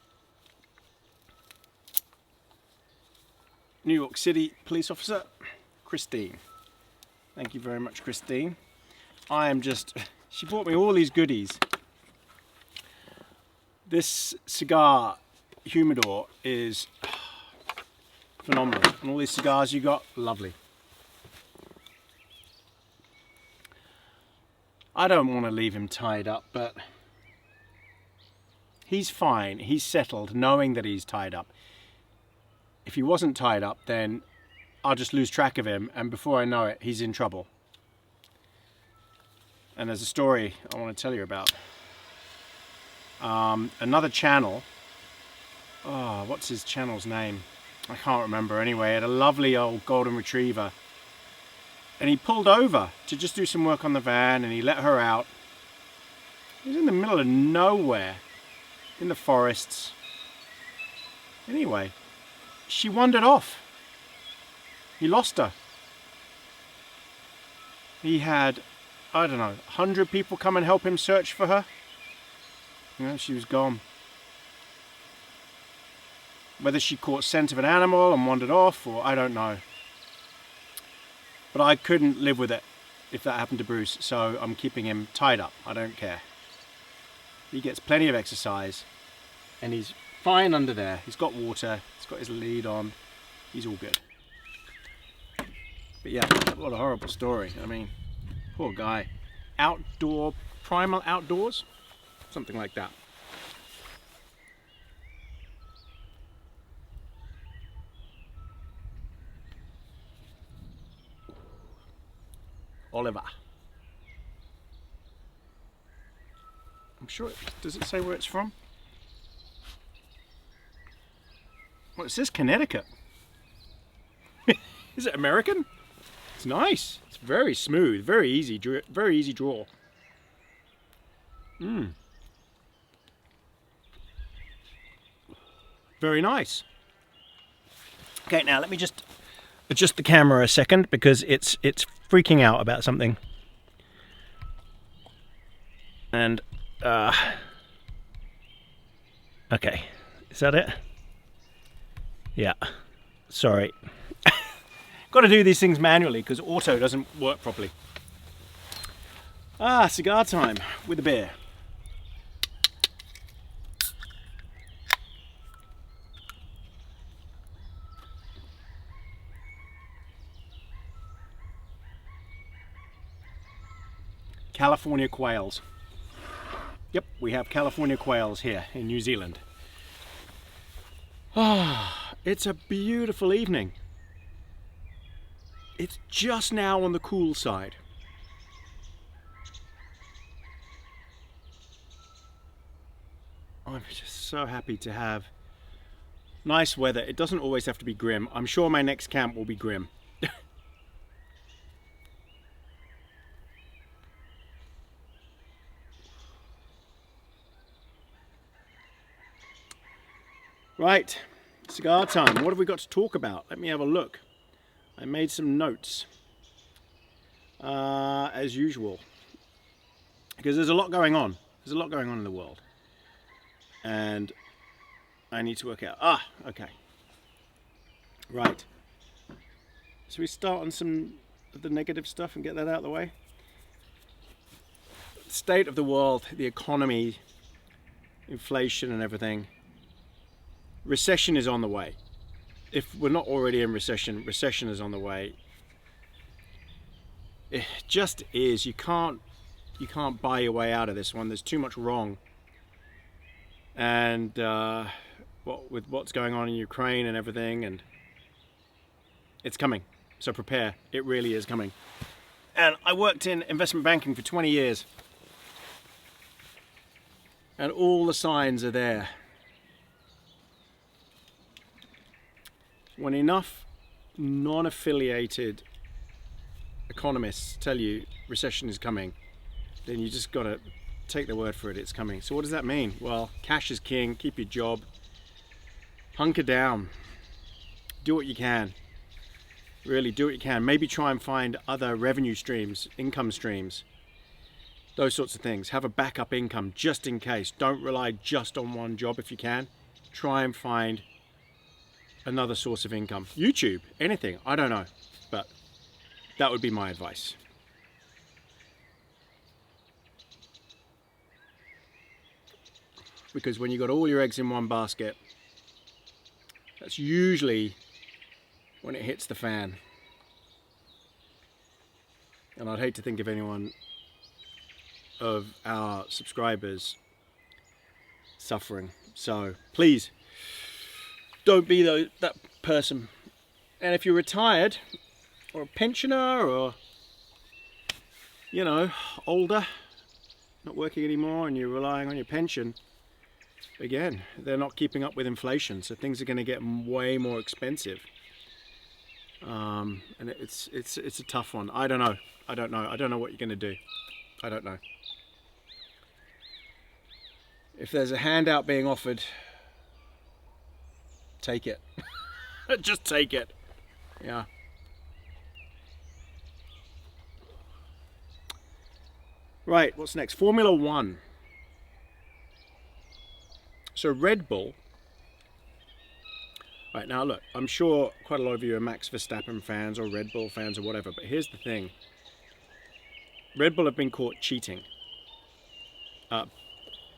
York City police officer, Christine. Thank you very much, Christine. She bought me all these goodies. This cigar humidor is phenomenal. And all these cigars you got, lovely. I don't want to leave him tied up, but he's fine. He's settled knowing that he's tied up. If he wasn't tied up, then I'll just lose track of him, and before I know it, he's in trouble. And there's a story I want to tell you about. Another channel, what's his channel's name? I can't remember. Anyway, had a lovely old golden retriever, and he pulled over to just do some work on the van, and he let her out. He was in the middle of nowhere, in the forests. Anyway, she wandered off. He lost her. He had, I don't know, 100 people come and help him search for her. You know, she was gone. Whether she caught scent of an animal and wandered off, or I don't know. But I couldn't live with it if that happened to Bruce, so I'm keeping him tied up. I don't care. He gets plenty of exercise, and he's fine under there. He's got water, he's got his lead on, he's all good. But yeah, what a horrible story. I mean, poor guy. Outdoor, primal outdoors? Something like that. Oliver. I'm sure does it say where it's from? Well, it says Connecticut. Is it American? It's nice. It's very smooth, very easy draw. Very nice. Okay, now let me just adjust the camera a second because it's freaking out about something. And okay, is that it? Yeah, sorry. Got to do these things manually because auto doesn't work properly. Cigar time with a beer. California quails. Yep, we have California quails here in New Zealand. It's a beautiful evening. It's just now on the cool side. I'm just so happy to have nice weather. It doesn't always have to be grim. I'm sure my next camp will be grim. Right, cigar time. What have we got to talk about? Let me have a look. I made some notes, as usual, because there's a lot going on. There's a lot going on in the world, and I need to work out. Okay. Right. So we start on some of the negative stuff and get that out of the way. State of the world, the economy, inflation and everything. Recession is on the way. If we're not already in recession, recession is on the way. It just is. You can't buy your way out of this one. There's too much wrong. And with what's going on in Ukraine and everything, and it's coming. So prepare. It really is coming. And I worked in investment banking for 20 years. And all the signs are there. When enough non-affiliated economists tell you recession is coming, then you just got to take their word for it, it's coming. So what does that mean? Well, cash is king, keep your job, hunker down, do what you can, really do what you can. Maybe try and find other revenue streams, income streams, those sorts of things. Have a backup income just in case. Don't rely just on one job if you can. Try and find another source of income. YouTube, anything, I don't know, but that would be my advice. Because when you've got all your eggs in one basket, that's usually when it hits the fan. And I'd hate to think of anyone of our subscribers suffering. So please, don't be that person. And if you're retired or a pensioner or, you know, older, not working anymore and you're relying on your pension, again, they're not keeping up with inflation, so things are going to get way more expensive. And it's a tough one. I don't know what you're going to do. I don't know. If there's a handout being offered, take it. Just take it. Yeah. Right, what's next? Formula One. So Red Bull. Right, now look, I'm sure quite a lot of you are Max Verstappen fans or Red Bull fans or whatever, but here's the thing. Red Bull have been caught cheating.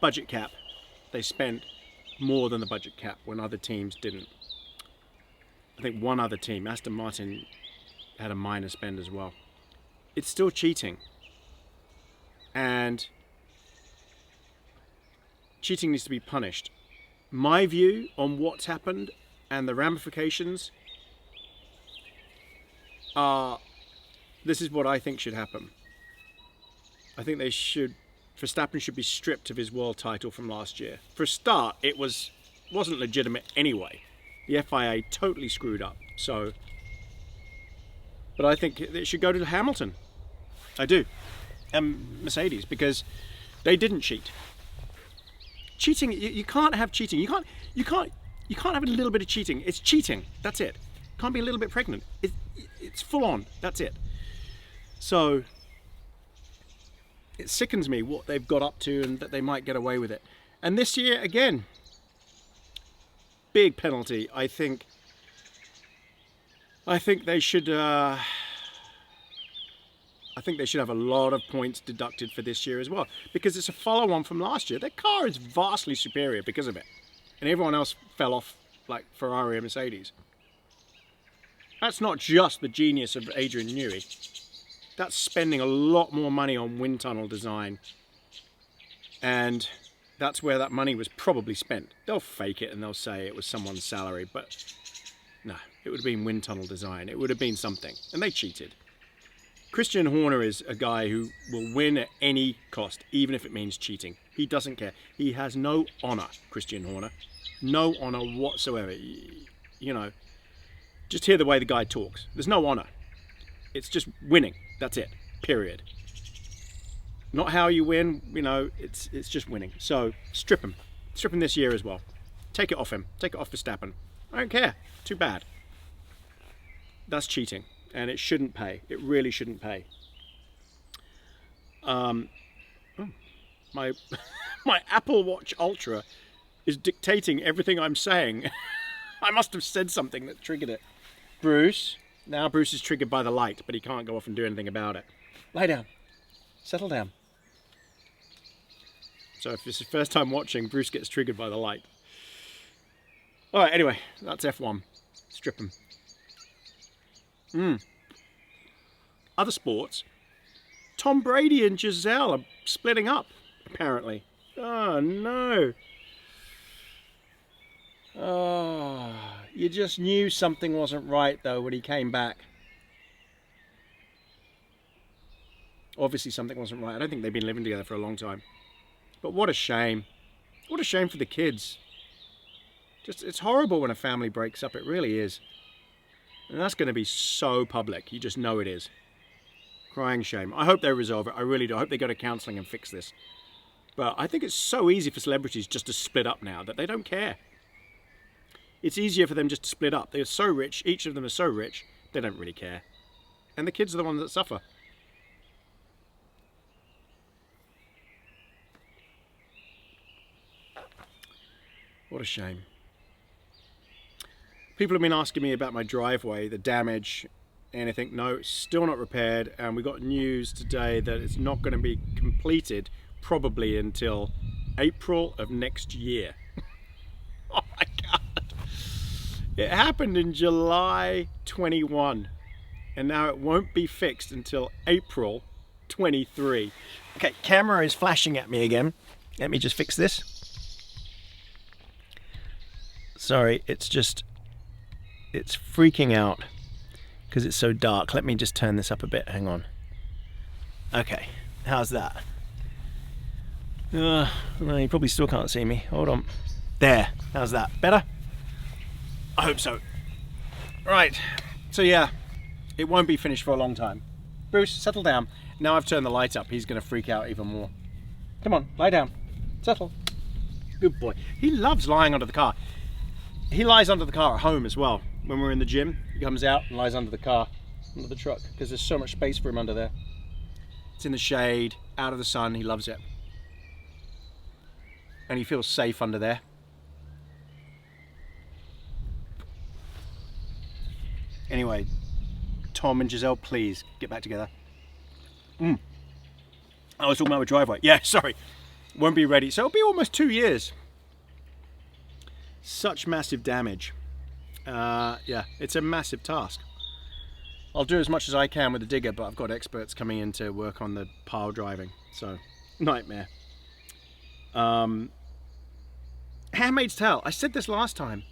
Budget cap. They spent more than the budget cap when other teams didn't. I think one other team, Aston Martin, had a minor spend as well. It's still cheating. And cheating needs to be punished. My view on what's happened and the ramifications are, this is what I think should happen. I think Verstappen should be stripped of his world title from last year. For a start, it wasn't legitimate anyway. The FIA totally screwed up. So, but I think it should go to Hamilton. I do. And Mercedes, because they didn't cheat. Cheating, you can't have cheating. You can't have a little bit of cheating. It's cheating. That's it. Can't be a little bit pregnant. It's full on. That's it. So it sickens me what they've got up to and that they might get away with it. And this year again, big penalty. I think they should. I think they should have a lot of points deducted for this year as well, because it's a follow-on from last year. Their car is vastly superior because of it, and everyone else fell off like Ferrari and Mercedes. That's not just the genius of Adrian Newey. That's spending a lot more money on wind tunnel design, and that's where that money was probably spent. They'll fake it and they'll say it was someone's salary, but no, it would have been wind tunnel design. It would have been something, and they cheated. Christian Horner is a guy who will win at any cost, even if it means cheating. He doesn't care. He has no honor, Christian Horner. No honor whatsoever. You know, just hear the way the guy talks. There's no honor. It's just winning. That's it. Period. Not how you win, you know, it's just winning. So strip him. Strip him this year as well. Take it off him. Take it off Verstappen. I don't care. Too bad. That's cheating. And it shouldn't pay. It really shouldn't pay. My Apple Watch Ultra is dictating everything I'm saying. I must have said something that triggered it. Bruce. Now Bruce is triggered by the light, but he can't go off and do anything about it. Lie down. Settle down. So if it's his first time watching, Bruce gets triggered by the light. Alright, anyway, that's F1. Strip him. Other sports. Tom Brady and Giselle are splitting up, apparently. Oh, no. Oh, you just knew something wasn't right, though, when he came back. Obviously, something wasn't right. I don't think they've been living together for a long time. But what a shame. What a shame for the kids. Just, it's horrible when a family breaks up. It really is. And that's going to be so public. You just know it is. Crying shame. I hope they resolve it. I really do. I hope they go to counselling and fix this. But I think it's so easy for celebrities just to split up now that they don't care. It's easier for them just to split up. They're so rich. Each of them are so rich. They don't really care. And the kids are the ones that suffer. What a shame. People have been asking me about my driveway, the damage, anything. No, it's still not repaired, and we got news today that it's not going to be completed probably until April of next year. Oh my God. It happened in July 21, and now it won't be fixed until April 23. Okay, camera is flashing at me again. Let me just fix this. Sorry, it's freaking out because it's so dark. Let me just turn this up a bit. Hang on. Okay, how's that? No, you probably still can't see me. Hold on. There. How's that? Better? I hope so. Right. So yeah, it won't be finished for a long time. Bruce, settle down. Now I've turned the light up, he's going to freak out even more. Come on, lie down. Settle. Good boy. He loves lying under the car. He lies under the car at home as well. When we're in the gym, he comes out and lies under the car, under the truck, because there's so much space for him under there. It's in the shade, out of the sun. He loves it. And he feels safe under there. Anyway, Tom and Giselle, please get back together. I was talking about the driveway. Yeah, sorry. Won't be ready. So it'll be almost 2 years. Such massive damage. Yeah, it's a massive task. I'll do as much as I can with the digger, but I've got experts coming in to work on the pile driving. So, nightmare. Handmaid's Tale. I said this last time.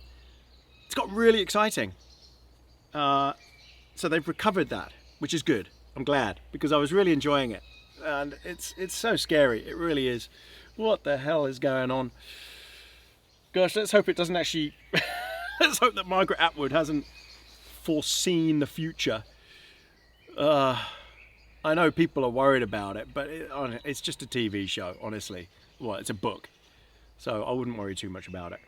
It's got really exciting. So they've recovered that, which is good. I'm glad, because I was really enjoying it. And it's so scary. It really is. What the hell is going on? Gosh, let's hope it doesn't actually... Let's hope that Margaret Atwood hasn't foreseen the future. I know people are worried about it, but it's just a TV show, honestly. Well, it's a book. So I wouldn't worry too much about it.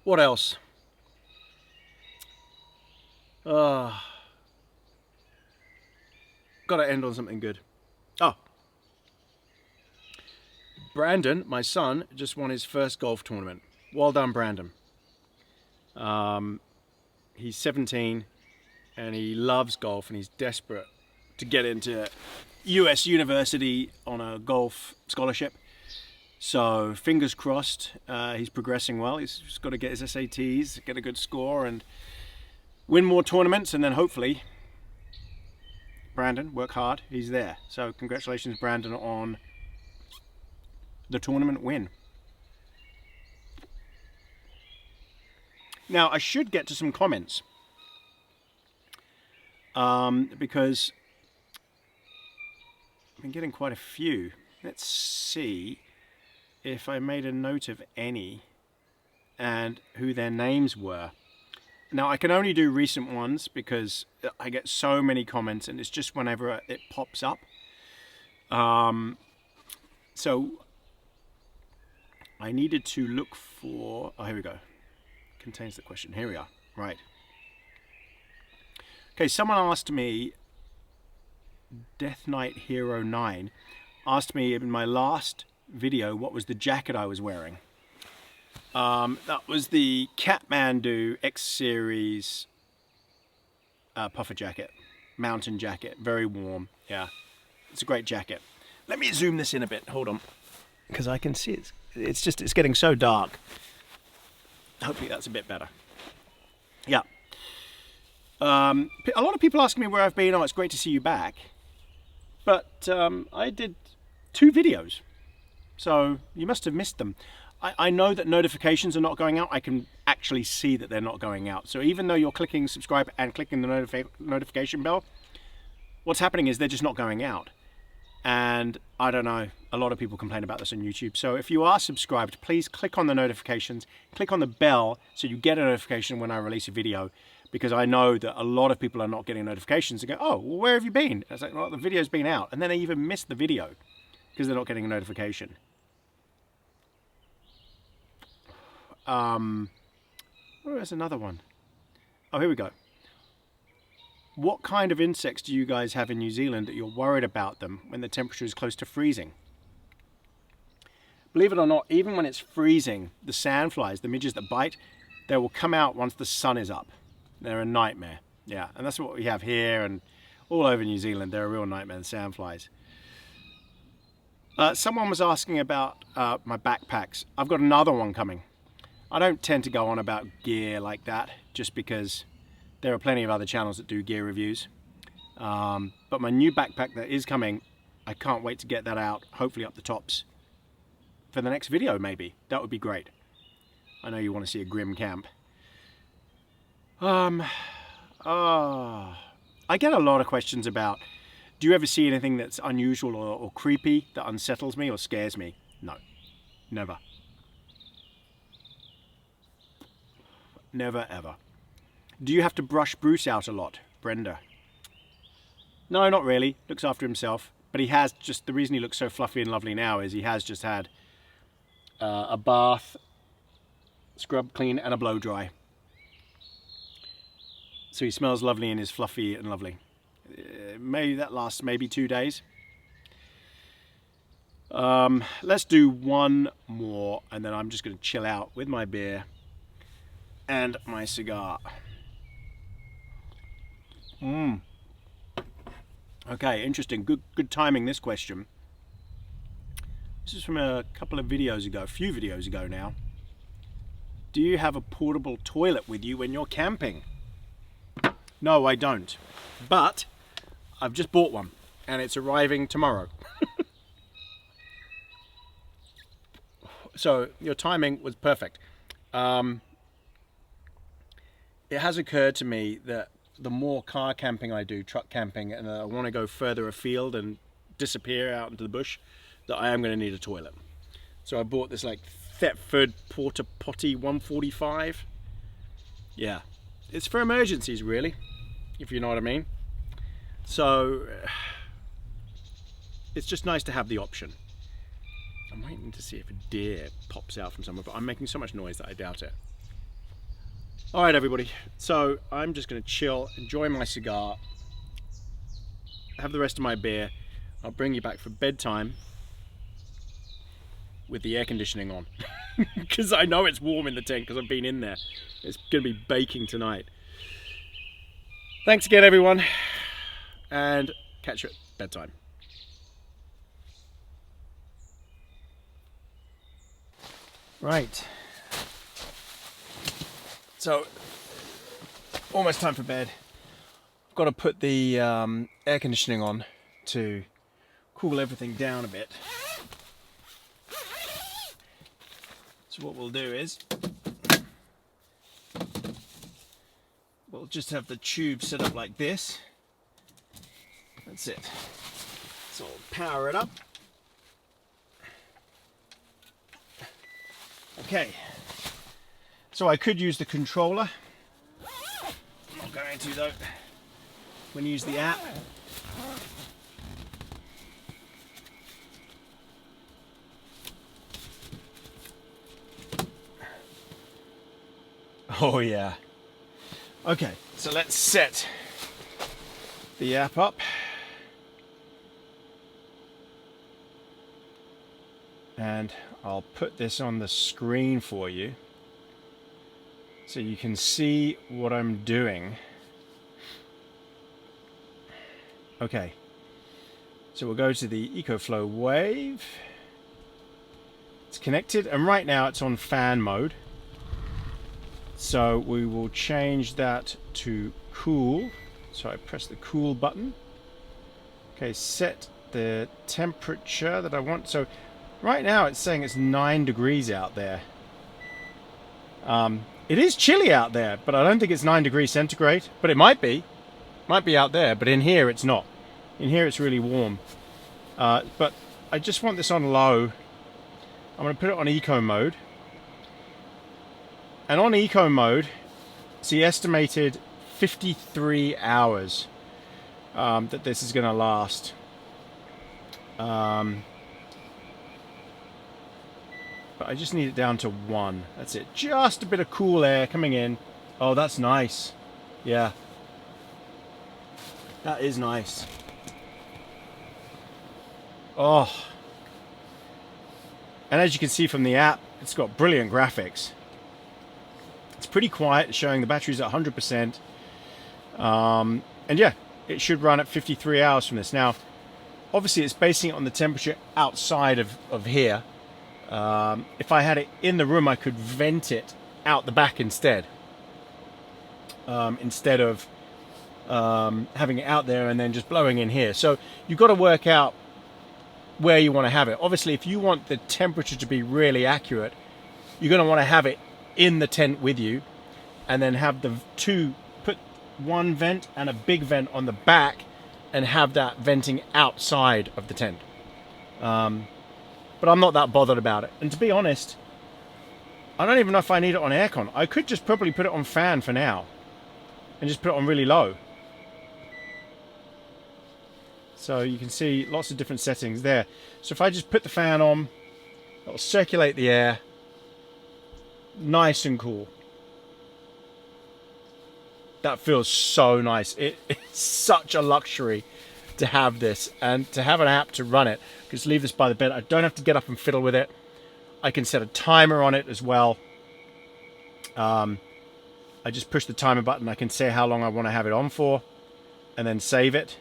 What else? Got to end on something good. Oh. Brandon, my son, just won his first golf tournament. Well done, Brandon. He's 17 and he loves golf and he's desperate to get into US University on a golf scholarship. So fingers crossed, he's progressing well. He's just got to get his SATs, get a good score and win more tournaments, and then hopefully, Brandon, work hard, he's there. So congratulations, Brandon, on the tournament win. Now, I should get to some comments because I've been getting quite a few. Let's see if I made a note of any and who their names were. Now, I can only do recent ones because I get so many comments and it's just whenever it pops up. So I needed to look for... Oh, here we go. Contains the question. Here we are. Right. Okay, someone asked me, Death Knight Hero 9, asked me in my last video what was the jacket I was wearing. That was the Kathmandu X Series puffer jacket, mountain jacket, very warm. Yeah, it's a great jacket. Let me zoom this in a bit. Hold on, because I can see it's getting so dark. Hopefully that's a bit better. Yeah. A lot of people asking me where I've been. Oh, it's great to see you back. But I did 2 videos, so you must have missed them. I know that notifications are not going out. I can actually see that they're not going out. So even though you're clicking subscribe and clicking the notification bell, what's happening is they're just not going out. And I don't know, a lot of people complain about this on YouTube. So if you are subscribed, please click on the notifications, click on the bell so you get a notification when I release a video, because I know that a lot of people are not getting notifications and go, oh, well, where have you been? And it's like, well, the video's been out. And then they even miss the video because they're not getting a notification. There's another one. Oh, here we go. What kind of insects do you guys have in New Zealand that you're worried about them when the temperature is close to freezing? Believe it or not, even when it's freezing, the sandflies, the midges that bite, they will come out once the sun is up. They're a nightmare. Yeah, and that's what we have here and all over New Zealand. They're a real nightmare, the sandflies. Someone was asking about my backpacks. I've got another one coming. I don't tend to go on about gear like that just because there are plenty of other channels that do gear reviews. But my new backpack that is coming, I can't wait to get that out, hopefully up the tops for the next video maybe. That would be great. I know you want to see a grim camp. I get a lot of questions about, do you ever see anything that's unusual or creepy that unsettles me or scares me? No, never. Never ever. Do you have to brush Bruce out a lot, Brenda? No, not really. Looks after himself. But he has just, the reason he looks so fluffy and lovely now is he has just had a bath, scrub clean and a blow dry. So he smells lovely and is fluffy and lovely. Maybe that lasts maybe 2 days. Let's do one more and then I'm just going to chill out with my beer and my cigar. Okay, interesting. Good timing, this question. This is from a couple of videos ago, a few videos ago now. Do you have a portable toilet with you when you're camping? No, I don't. But I've just bought one and it's arriving tomorrow. So your timing was perfect. It has occurred to me that the more car camping I do, truck camping, and I want to go further afield and disappear out into the bush, that I am going to need a toilet. So I bought this like Thetford Porta Potty 145. Yeah, it's for emergencies really, if you know what I mean. So it's just nice to have the option. I'm waiting to see if a deer pops out from somewhere, but I'm making so much noise that I doubt it. All right, everybody. So I'm just going to chill, enjoy my cigar, have the rest of my beer. I'll bring you back for bedtime with the air conditioning on, because I know it's warm in the tent because I've been in there. It's going to be baking tonight. Thanks again, everyone, and catch you at bedtime. Right, so almost time for bed. I've got to put the air conditioning on to cool everything down a bit. So what we'll do is we'll just have the tube set up like this. That's it. So I'll power it up. Okay, so I could use the controller. I'm not going to though. I'm going to use the app. Oh yeah. Okay, so let's set the app up. And I'll put this on the screen for you so you can see what I'm doing. Okay, so we'll go to the EcoFlow Wave. It's connected, and right now it's on fan mode. So we will change that to cool. So I press the cool button. Okay, set the temperature that I want. So right now it's saying it's 9 degrees out there. It is chilly out there, but I don't think it's 9 degrees centigrade. But it might be. Might be out there, but in here it's not. In here it's really warm. But I just want this on low. I'm going to put it on eco mode. And on eco mode, it's the estimated 53 hours that this is going to last. But I just need it down to 1. That's it. Just a bit of cool air coming in. Oh, that's nice. Yeah. That is nice. Oh. And as you can see from the app, it's got brilliant graphics. It's pretty quiet, showing the battery's at 100%. And yeah, it should run at 53 hours from this. Now, obviously it's basing it on the temperature outside of here. If I had it in the room, I could vent it out the back instead. Instead of having it out there and then just blowing in here. So you've got to work out where you want to have it. Obviously, if you want the temperature to be really accurate, you're going to want to have it in the tent with you, and then have the put one vent and a big vent on the back and have that venting outside of the tent. But I'm not that bothered about it. And to be honest, I don't even know if I need it on aircon. I could just probably put it on fan for now and just put it on really low. So you can see lots of different settings there. So if I just put the fan on, it'll circulate the air. Nice and cool. That feels so nice. It's such a luxury to have this and to have an app to run it. Just leave this by the bed. I don't have to get up and fiddle with it. I can set a timer on it as well. I just push the timer button. I can say how long I want to have it on for and then save it.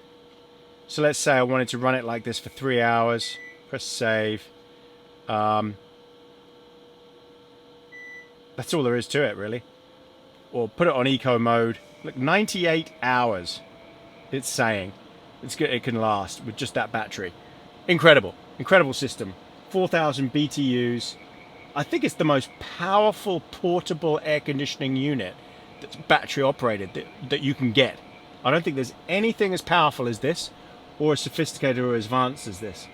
So let's say I wanted to run it like this for 3 hours. Press save. That's all there is to it, really. Or put it on eco mode. Look, 98 hours it's saying. It's good. It can last with just that battery. Incredible. Incredible system. 4,000 BTUs. I think it's the most powerful portable air conditioning unit that's battery operated that you can get. I don't think there's anything as powerful as this or as sophisticated or as advanced as this.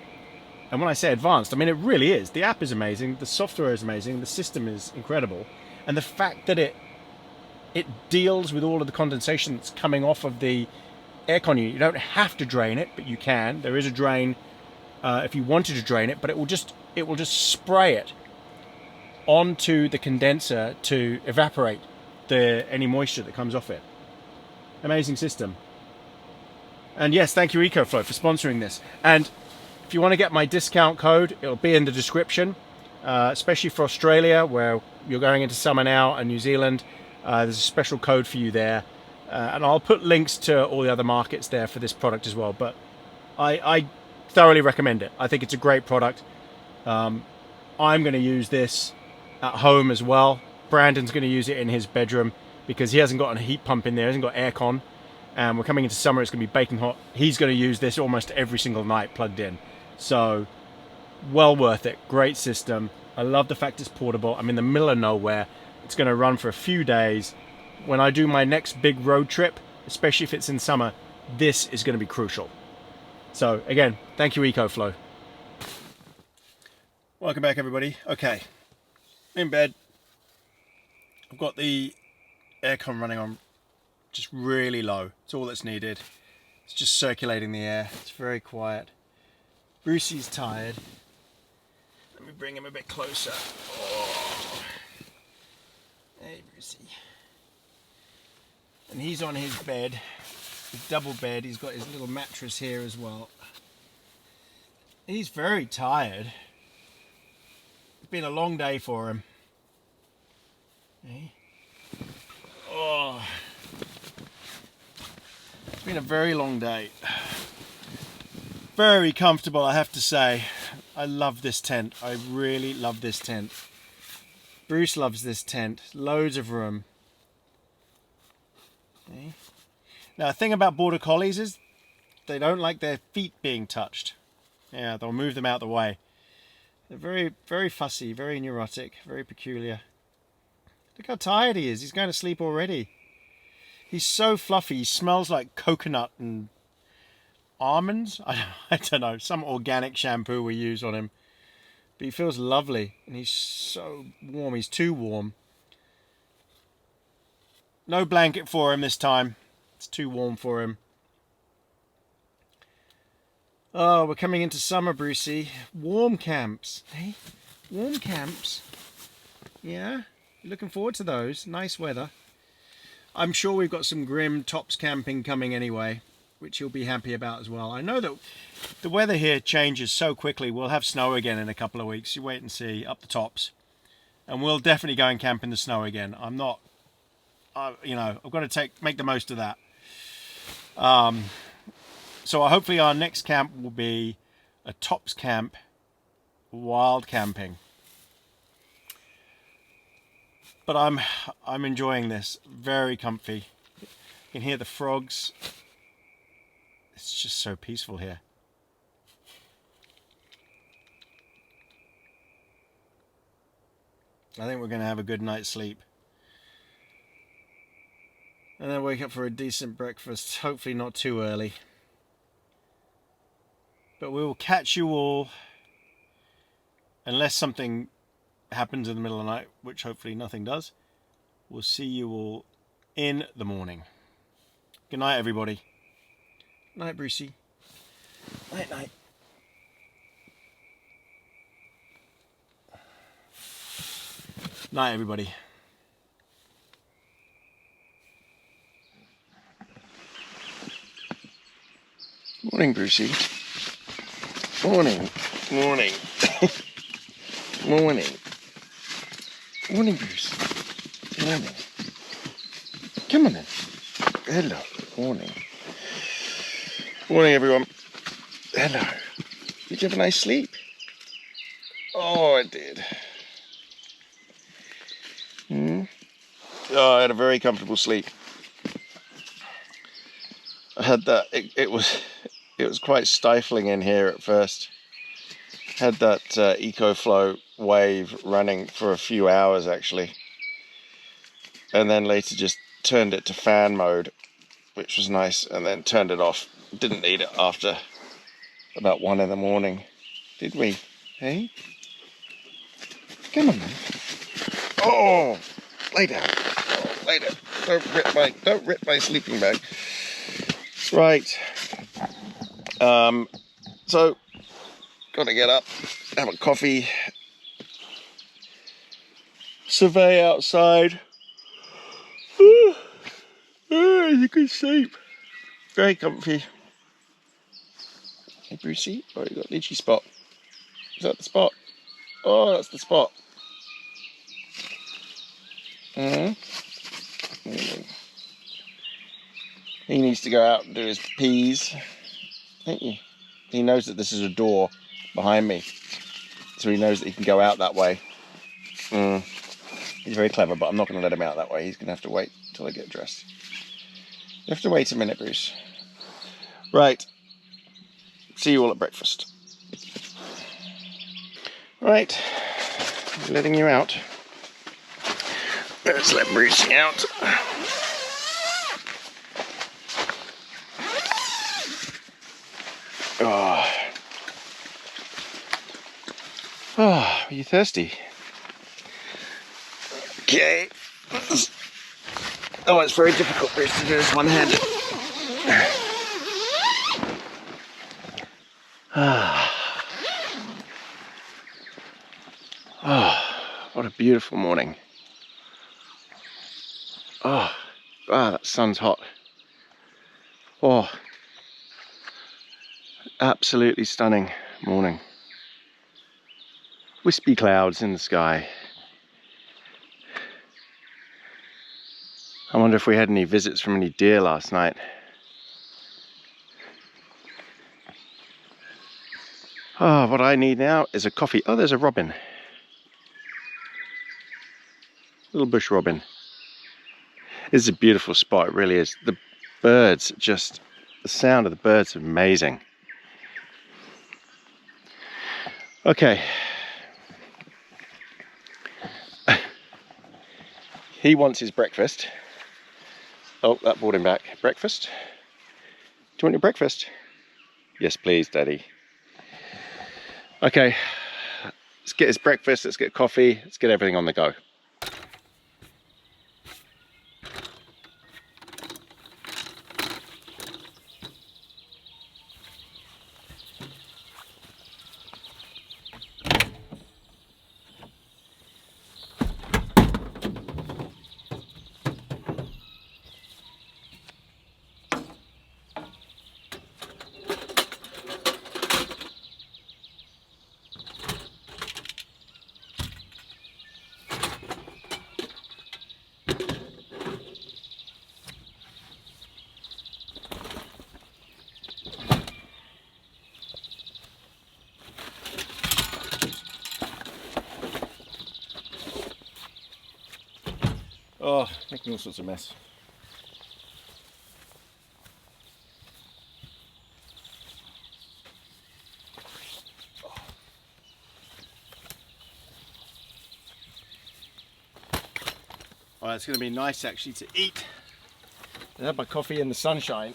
And when I say advanced, I mean it really is. The app is amazing, the software is amazing, the system is incredible, and the fact that it deals with all of the condensation that's coming off of the aircon unit. You don't have to drain it, but you can. There is a drain if you wanted to drain it, but it will just spray it onto the condenser to evaporate any moisture that comes off it. Amazing system. And yes, thank you EcoFlow for sponsoring this. And if you want to get my discount code, it'll be in the description, especially for Australia, where you're going into summer now, and New Zealand. There's a special code for you there. And I'll put links to all the other markets there for this product as well. But I thoroughly recommend it. I think it's a great product. I'm going to use this at home as well. Brandon's going to use it in his bedroom because he hasn't got a heat pump in there, he hasn't got aircon. And we're coming into summer, it's going to be baking hot. He's going to use this almost every single night plugged in. So, well worth it. Great system. I love the fact it's portable. I'm in the middle of nowhere. It's going to run for a few days. When I do my next big road trip, especially if it's in summer, this is going to be crucial. So, again, thank you EcoFlow. Welcome back, everybody. Okay, in bed. I've got the aircon running on just really low. It's all that's needed. It's just circulating the air. It's very quiet. Brucey's tired. Let me bring him a bit closer. Oh. Hey, Brucey. And he's on his bed, his double bed. He's got his little mattress here as well. He's very tired. It's been a long day for him. Hey. Oh. It's been a very long day. Very comfortable, I have to say. I love this tent. I really love this tent. Bruce loves this tent. Loads of room. Okay. Now, the thing about Border Collies is they don't like their feet being touched. Yeah, they'll move them out the way. They're very, very fussy, very neurotic, very peculiar. Look how tired he is. He's going to sleep already. He's so fluffy. He smells like coconut and almonds. I don't know. Some organic shampoo we use on him. But he feels lovely. And he's so warm. He's too warm. No blanket for him this time. It's too warm for him. Oh, we're coming into summer, Brucey. Warm camps. Hey, warm camps. Yeah, looking forward to those. Nice weather. I'm sure we've got some grim tops camping coming anyway, which you'll be happy about as well. I know that the weather here changes so quickly. We'll have snow again in a couple of weeks. You wait and see up the tops. And we'll definitely go and camp in the snow again. I'm not, you know, I've got to make the most of that. So hopefully our next camp will be a tops camp, wild camping. But I'm enjoying this. Very comfy. You can hear the frogs. It's just so peaceful here. I think we're going to have a good night's sleep. And then wake up for a decent breakfast. Hopefully not too early. But we will catch you all, unless something happens in the middle of the night, which hopefully nothing does. We'll see you all in the morning. Good night, everybody. Night, Brucey. Night, night. Night, everybody. Morning, Brucey. Morning. Morning. Morning. Morning, Bruce. Morning. Come on then. Hello. Morning. Morning, everyone. Hello. Did you have a nice sleep? Oh, I did. Oh, I had a very comfortable sleep. I had that. It was quite stifling in here at first. Had that EcoFlow wave running for a few hours actually, and then later just turned it to fan mode, which was nice, and then turned it off. Didn't need it after about 1 in the morning, did we? Hey, come on then. Oh, lay down. Oh, lay down. Don't rip my sleeping bag. Right. So gotta get up, have a coffee, survey outside. You can sleep. Very comfy. Hey Brucey, oh, you got a lychee spot. Is that the spot? Oh, that's the spot. He needs to go out and do his peas. Thank you. He knows that this is a door behind me, so he knows that he can go out that way. He's very clever, but I'm not going to let him out that way. He's going to have to wait until I get dressed. You have to wait a minute, Bruce. Right. See you all at breakfast. Right. I'm letting you out. Let's let Bruce out. Oh, are you thirsty? Okay. Oh, it's very difficult, Bruce, to do this one-handed. Oh, what a beautiful morning. Oh, wow, that sun's hot. Oh, absolutely stunning morning. Wispy clouds in the sky. I wonder if we had any visits from any deer last night. Oh, what I need now is a coffee. Oh, there's a robin. Little bush robin. This is a beautiful spot, it really is. The birds, just the sound of the birds is amazing. Okay. He wants his breakfast. Oh, that brought him back. Breakfast? Do you want your breakfast? Yes, please, Daddy. Okay, let's get his breakfast, let's get coffee, let's get everything on the go. Oh, making all sorts of mess. Well, it's going to be nice actually to eat. I have my coffee in the sunshine.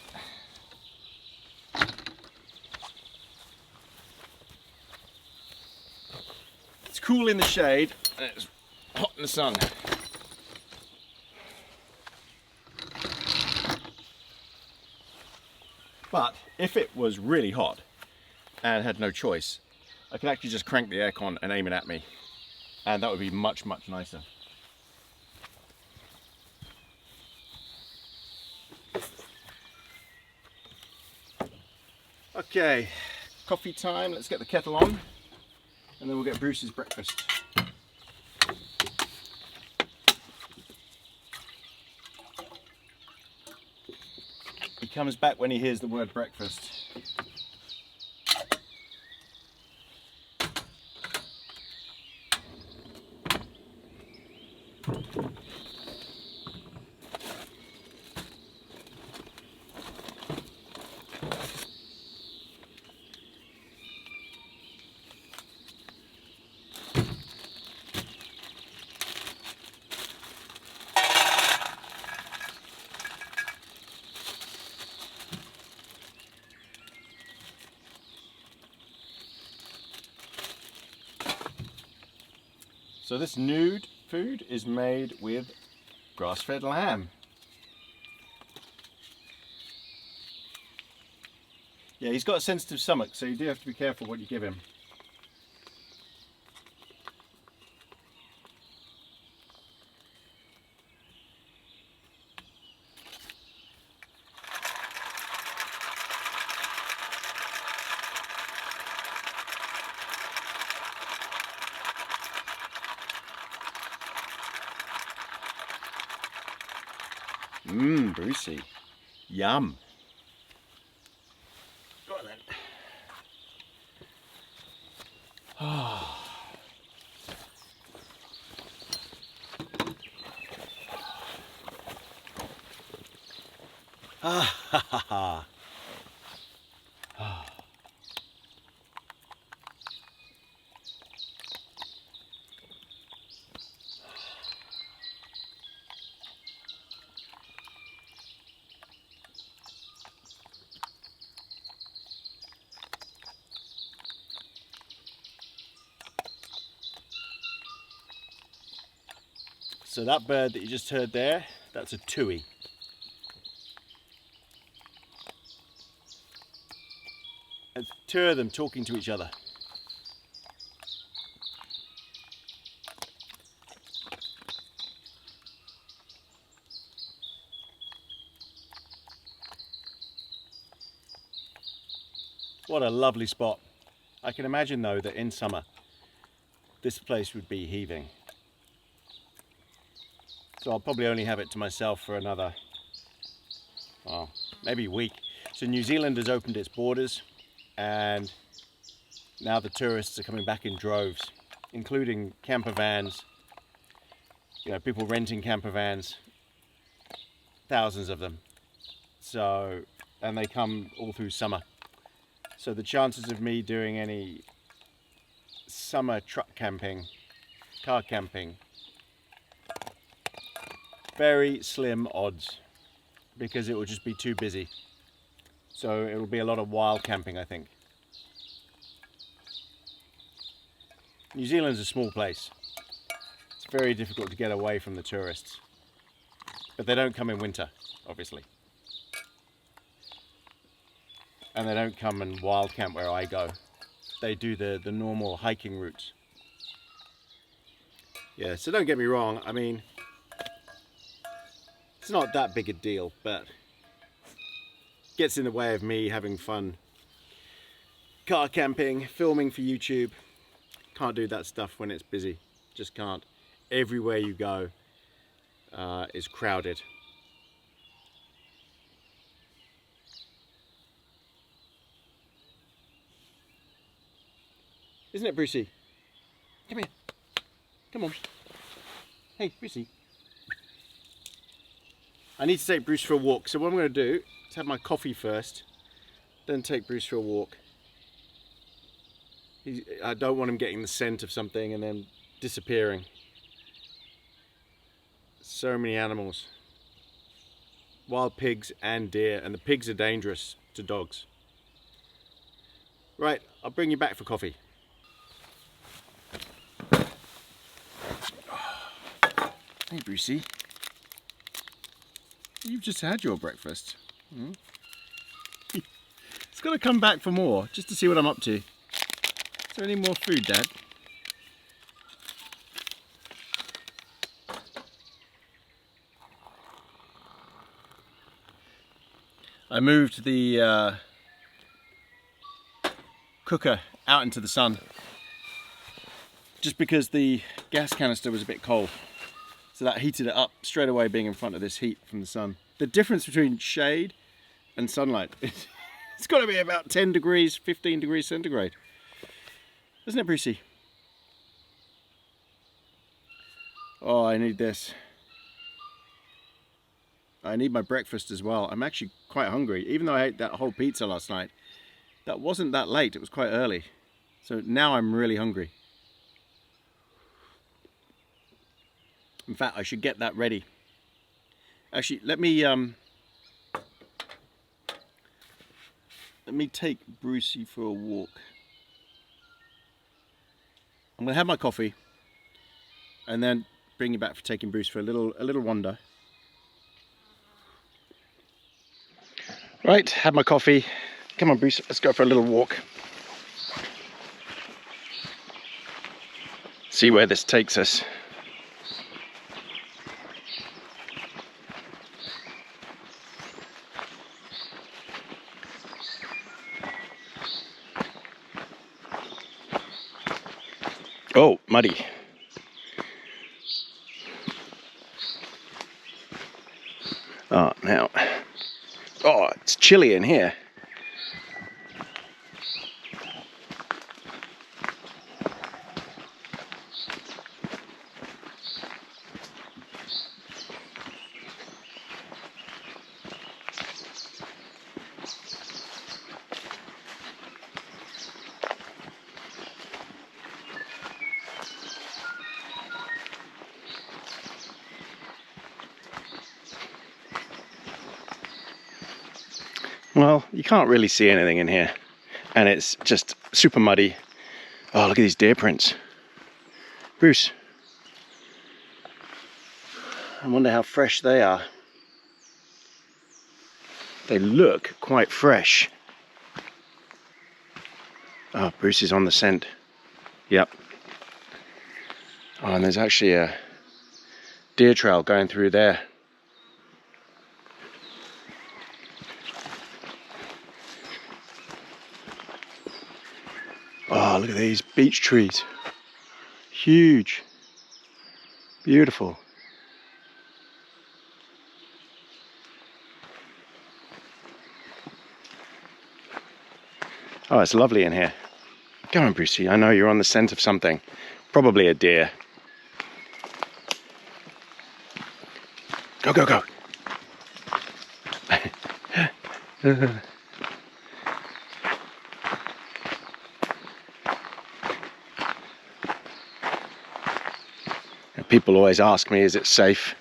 It's cool in the shade and it's hot in the sun. But if it was really hot and had no choice, I could actually just crank the aircon and aim it at me, and that would be much, much nicer. Okay, coffee time. Let's get the kettle on and then we'll get Bruce's breakfast. He comes back when he hears the word breakfast. So this nude food is made with grass-fed lamb. Yeah, he's got a sensitive stomach, so you do have to be careful what you give him. Mmm, Brucey. Yum. Go on then. Ah. Ah ha ha ha. So that bird that you just heard there, that's a tui. It's two of them talking to each other. What a lovely spot. I can imagine though that in summer this place would be heaving. So I'll probably only have it to myself for another, well, maybe a week. So New Zealand has opened its borders and now the tourists are coming back in droves, including camper vans, you know, people renting camper vans, thousands of them. So, and they come all through summer. So the chances of me doing any summer truck camping, car camping, very slim odds, because it will just be too busy. So it will be a lot of wild camping, I think. New Zealand's a small place. It's very difficult to get away from the tourists. But they don't come in winter, obviously. And they don't come and wild camp where I go. They do the normal hiking routes. Yeah, so don't get me wrong, I mean, it's not that big a deal, but gets in the way of me having fun car camping, filming for YouTube. Can't do that stuff when it's busy, just can't. Everywhere you go is crowded. Isn't it, Brucey? Come here. Come on. Hey, Brucey. I need to take Bruce for a walk, so what I'm going to do is have my coffee first, then take Bruce for a walk. I don't want him getting the scent of something and then disappearing. So many animals. Wild pigs and deer, and the pigs are dangerous to dogs. Right, I'll bring you back for coffee. Hey Brucey, you've just had your breakfast. It's got to come back for more, just to see what I'm up to. Is there any more food, Dad? I moved the cooker out into the sun, just because the gas canister was a bit cold. So that heated it up straight away, being in front of this heat from the sun. The difference between shade and sunlight, it's got to be about 10 degrees, 15 degrees centigrade. Isn't it, Brucey? Oh, I need this. I need my breakfast as well. I'm actually quite hungry. Even though I ate that whole pizza last night, that wasn't that late. It was quite early. So now I'm really hungry. In fact, I should get that ready. Actually, let me take Brucey for a walk. I'm gonna have my coffee and then bring you back for taking Bruce for a little wander. Right, had my coffee. Come on, Bruce, let's go for a little walk. See where this takes us. Oh, muddy. Oh, now. Oh, it's chilly in here. Well, you can't really see anything in here, and it's just super muddy. Oh, look at these deer prints. Bruce, I wonder how fresh they are. They look quite fresh. Oh, Bruce is on the scent. Yep. Oh, and there's actually a deer trail going through there. Oh, look at these beech trees. Huge. Beautiful. Oh, it's lovely in here. Come on, Brucey. I know you're on the scent of something. Probably a deer. Go, go, go. People always ask me, is it safe?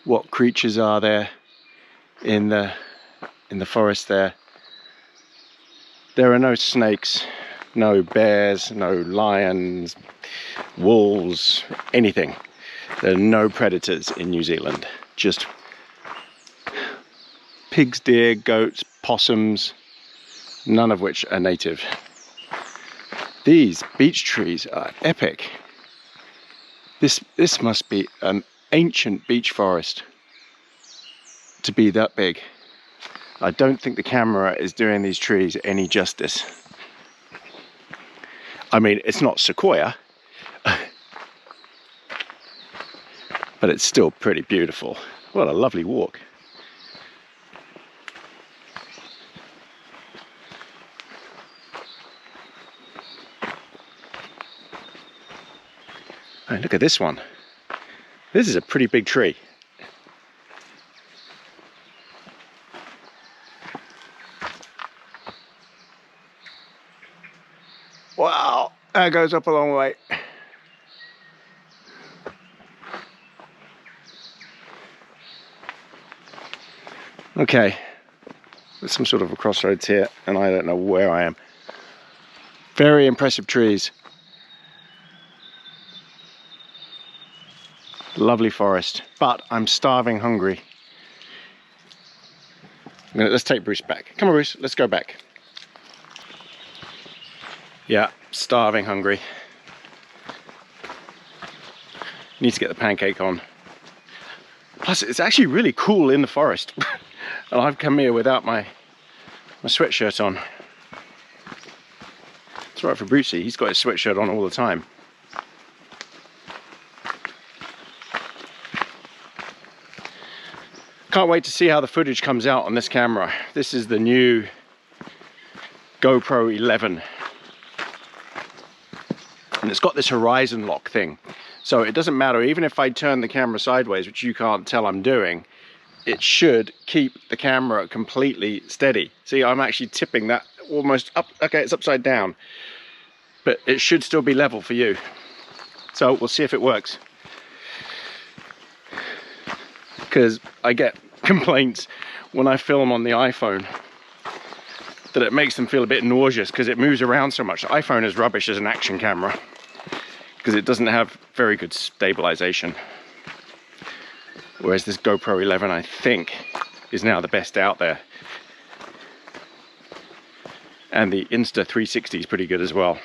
What creatures are there in the forest there? There are no snakes, no bears, no lions, wolves, anything. There are no predators in New Zealand. Just pigs, deer, goats, possums, none of which are native. These beech trees are epic. This must be an ancient beech forest to be that big. I don't think the camera is doing these trees any justice. I mean, it's not sequoia, but it's still pretty beautiful. What a lovely walk. Oh, look at this one. This is a pretty big tree. Wow, that goes up a long way. Okay, there's some sort of a crossroads here, and I don't know where I am. Very impressive trees. Lovely forest, but I'm starving hungry. Let's take Bruce back. Come on, Bruce, let's go back. Yeah, starving hungry. Need to get the pancake on. Plus, it's actually really cool in the forest. And I've come here without my my sweatshirt on. It's right for Brucey, he's got his sweatshirt on all the time. Can't wait to see how the footage comes out on this camera. This is the new GoPro 11. And it's got this horizon lock thing. So it doesn't matter, even if I turn the camera sideways, which you can't tell I'm doing, it should keep the camera completely steady. See, I'm actually tipping that almost up. Okay, it's upside down. But it should still be level for you. So we'll see if it works. Because I get complaints when I film on the iPhone that it makes them feel a bit nauseous because it moves around so much. The iPhone is rubbish as an action camera because it doesn't have very good stabilization. Whereas this GoPro 11, I think, is now the best out there. And the Insta 360 is pretty good as well.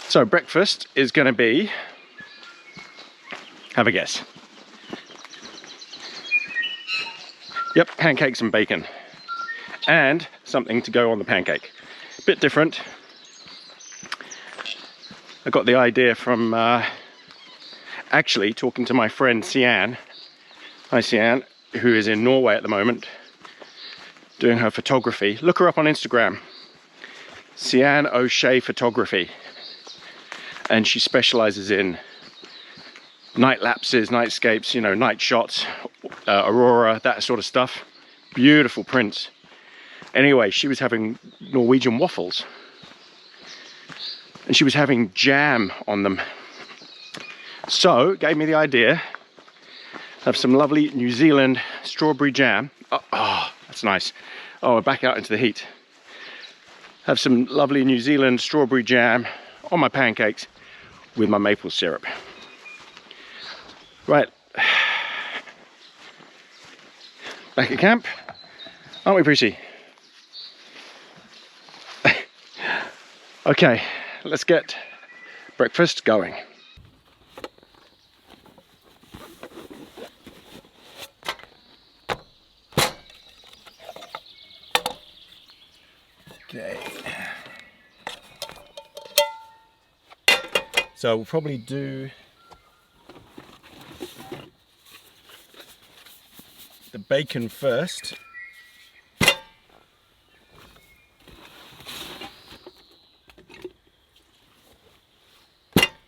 So breakfast is going to be, have a guess. Yep, pancakes and bacon. And something to go on the pancake. Bit different. I got the idea from actually talking to my friend Sian. Hi Sian, who is in Norway at the moment doing her photography. Look her up on Instagram. Sian O'Shea Photography. And she specializes in night lapses, nightscapes, you know, night shots, aurora, that sort of stuff. Beautiful prints. Anyway, she was having Norwegian waffles. And she was having jam on them. So, it gave me the idea. Have some lovely New Zealand strawberry jam. Oh, that's nice. Oh, we're back out into the heat. Have some lovely New Zealand strawberry jam on my pancakes with my maple syrup. Right. Back at camp, aren't we, Brucey? Okay, let's get breakfast going. Okay. So we'll probably do the bacon first.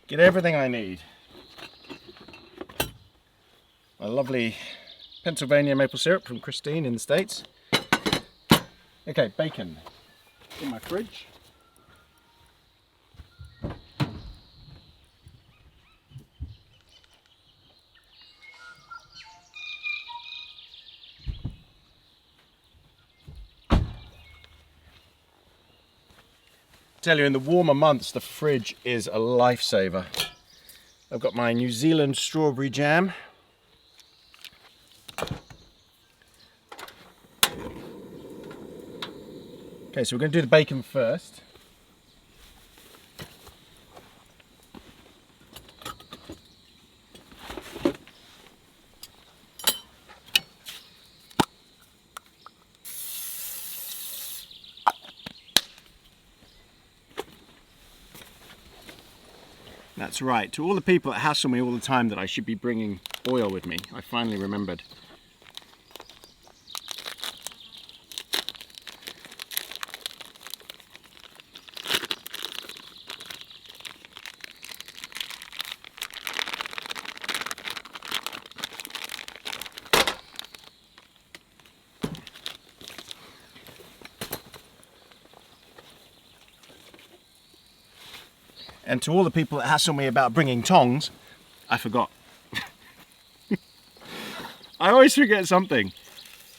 Get everything I need. My lovely Pennsylvania maple syrup from Christine in the States. Okay, bacon in my fridge. Tell you, in the warmer months the fridge is a lifesaver. I've got my New Zealand strawberry jam. Okay, so we're going to do the bacon first. That's right. To all the people that hassle me all the time that I should be bringing oil with me, I finally remembered. And to all the people that hassle me about bringing tongs, I forgot. I always forget something.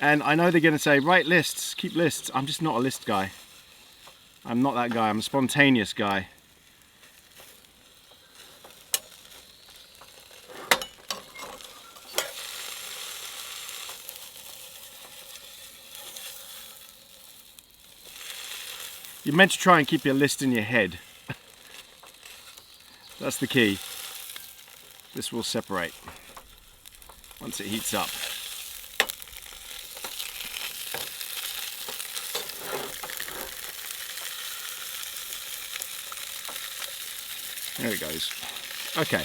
And I know they're going to say, write lists, keep lists. I'm just not a list guy. I'm not that guy, I'm a spontaneous guy. You're meant to try and keep your list in your head. That's the key. This will separate once it heats up. There it goes. Okay.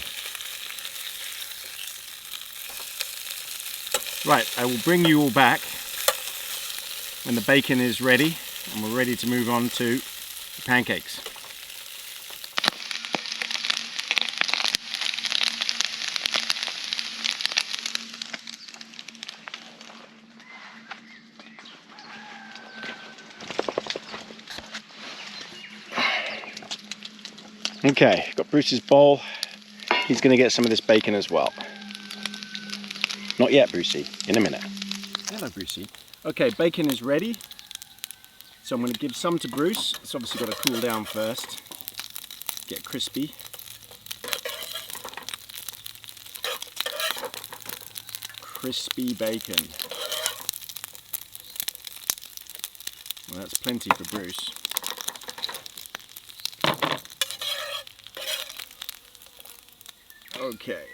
Right, I will bring you all back when the bacon is ready and we're ready to move on to the pancakes. Okay, got Bruce's bowl. He's going to get some of this bacon as well. Not yet, Brucey. In a minute. Hello, Brucey. Okay, bacon is ready. So I'm going to give some to Bruce. It's obviously got to cool down first. Get crispy. Crispy bacon. Well, that's plenty for Bruce. Okay.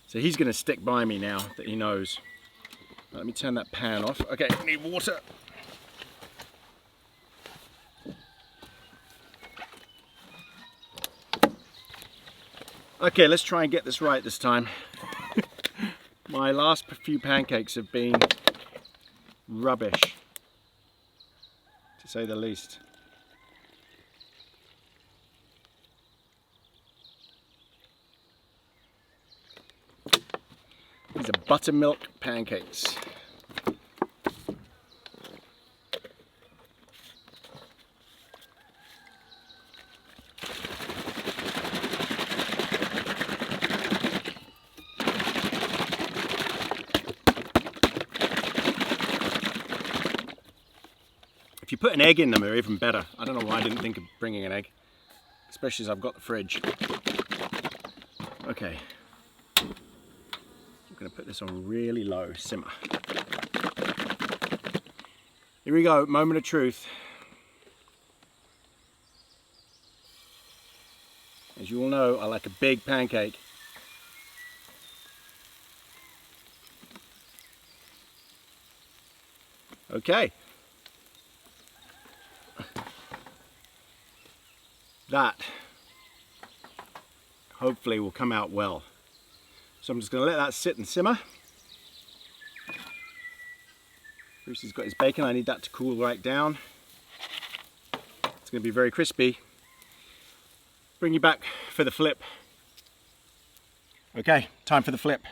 So he's going to stick by me now that he knows. Let me turn that pan off. Okay, I need water. Okay, let's try and get this right this time. My last few pancakes have been rubbish, to say the least. These are buttermilk pancakes. If you put an egg in them, they're even better. I don't know why I didn't think of bringing an egg, especially as I've got the fridge. Okay. I'm going to put this on really low simmer. Here we go, moment of truth. As you all know, I like a big pancake. Okay. That hopefully will come out well. So I'm just going to let that sit and simmer. Bruce has got his bacon. I need that to cool right down. It's going to be very crispy. Bring you back for the flip. Okay, time for the flip.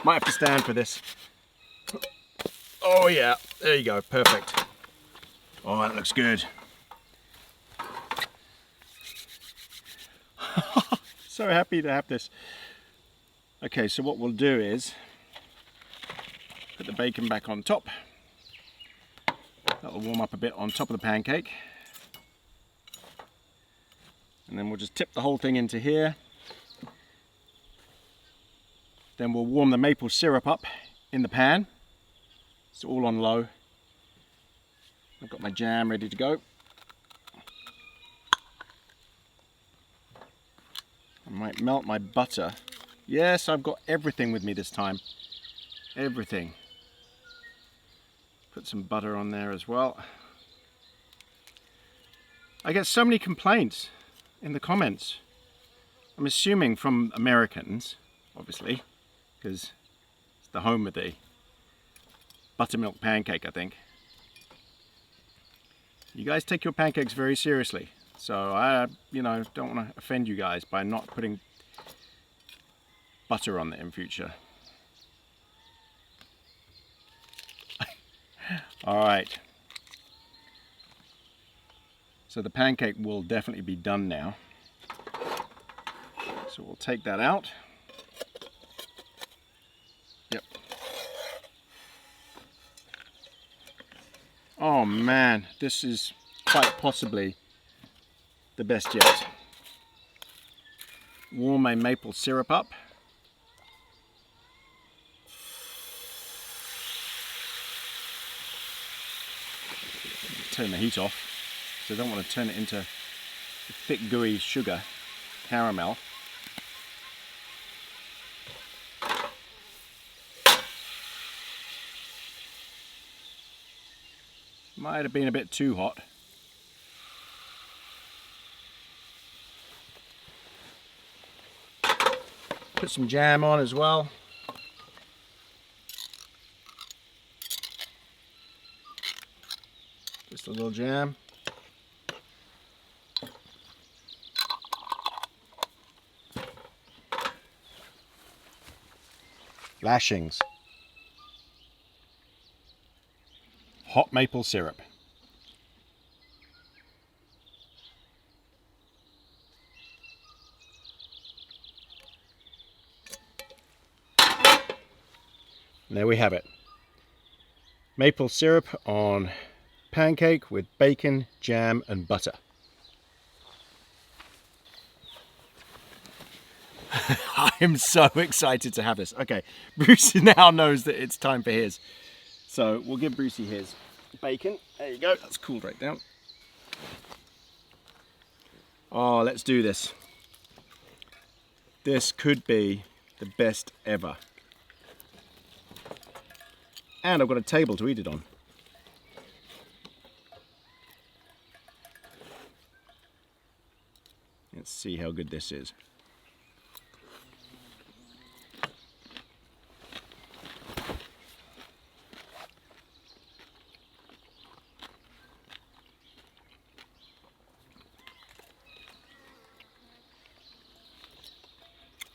Might have to stand for this. Oh yeah, there you go, perfect. Oh, that looks good. So happy to have this. Okay, so what we'll do is put the bacon back on top. That'll warm up a bit on top of the pancake. And then we'll just tip the whole thing into here. Then we'll warm the maple syrup up in the pan. It's all on low. I've got my jam ready to go. I might melt my butter. Yes, I've got everything with me this time. Everything. Put some butter on there as well. I get so many complaints in the comments. I'm assuming from Americans, obviously, because it's the home of the buttermilk pancake, I think. You guys take your pancakes very seriously. So I, don't want to offend you guys by not putting butter on it in future. All right. So the pancake will definitely be done now. So we'll take that out. Yep. Oh man, this is quite possibly the best yet. Warm my maple syrup up. Turn the heat off, so I don't want to turn it into thick gooey sugar caramel. Might have been a bit too hot. Put some jam on as well. Just a little jam. Lashings. Hot maple syrup. And there we have it. Maple syrup on pancake with bacon, jam and butter. I am so excited to have this. Okay, Brucey now knows that it's time for his. So we'll give Brucey his bacon. There you go, that's cooled right down. Oh, let's do this. This could be the best ever. And I've got a table to eat it on. Let's see how good this is.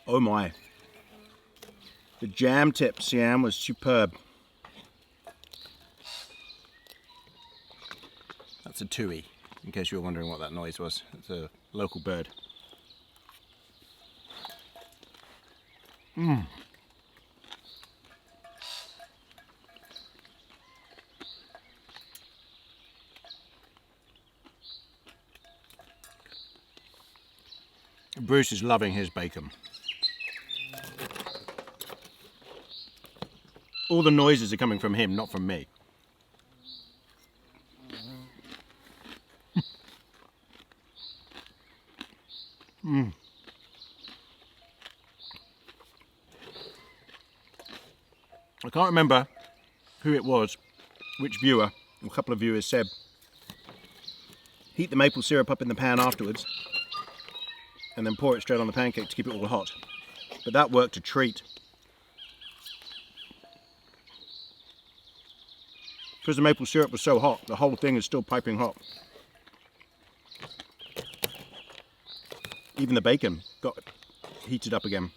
Oh my. The jam tip, Siam, was superb. That's a tui, in case you were wondering what that noise was. It's a local bird. Mmm. Bruce is loving his bacon. All the noises are coming from him, not from me. Mm. I can't remember who it was, which viewer, a couple of viewers said, heat the maple syrup up in the pan afterwards and then pour it straight on the pancake to keep it all hot. But that worked a treat. Because the maple syrup was so hot, the whole thing is still piping hot. Even the bacon got heated up again.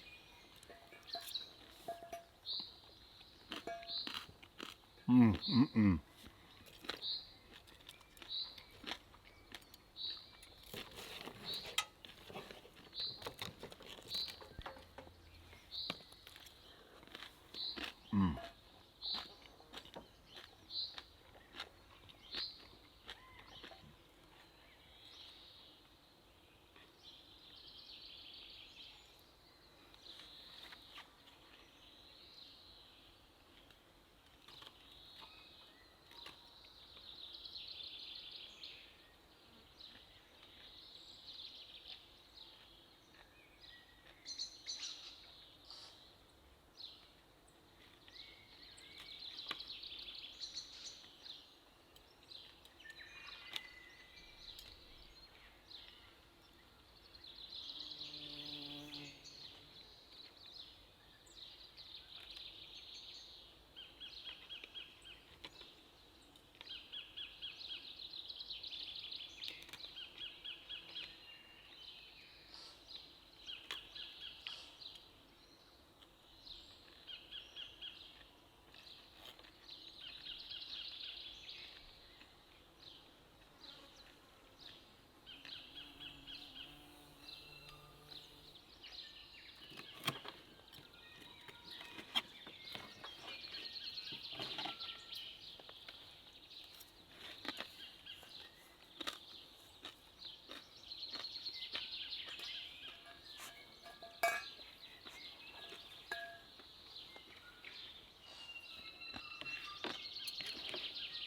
Mm.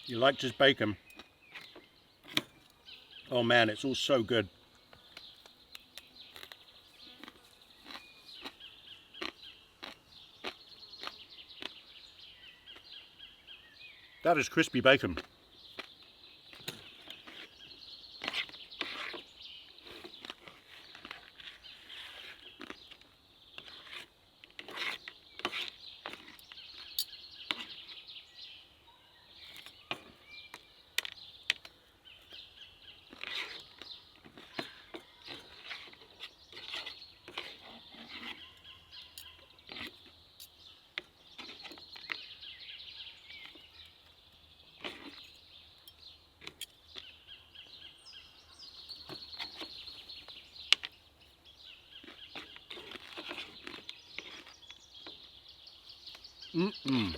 You liked his bacon? Oh man, it's all so good. That is crispy bacon. Mm-mm.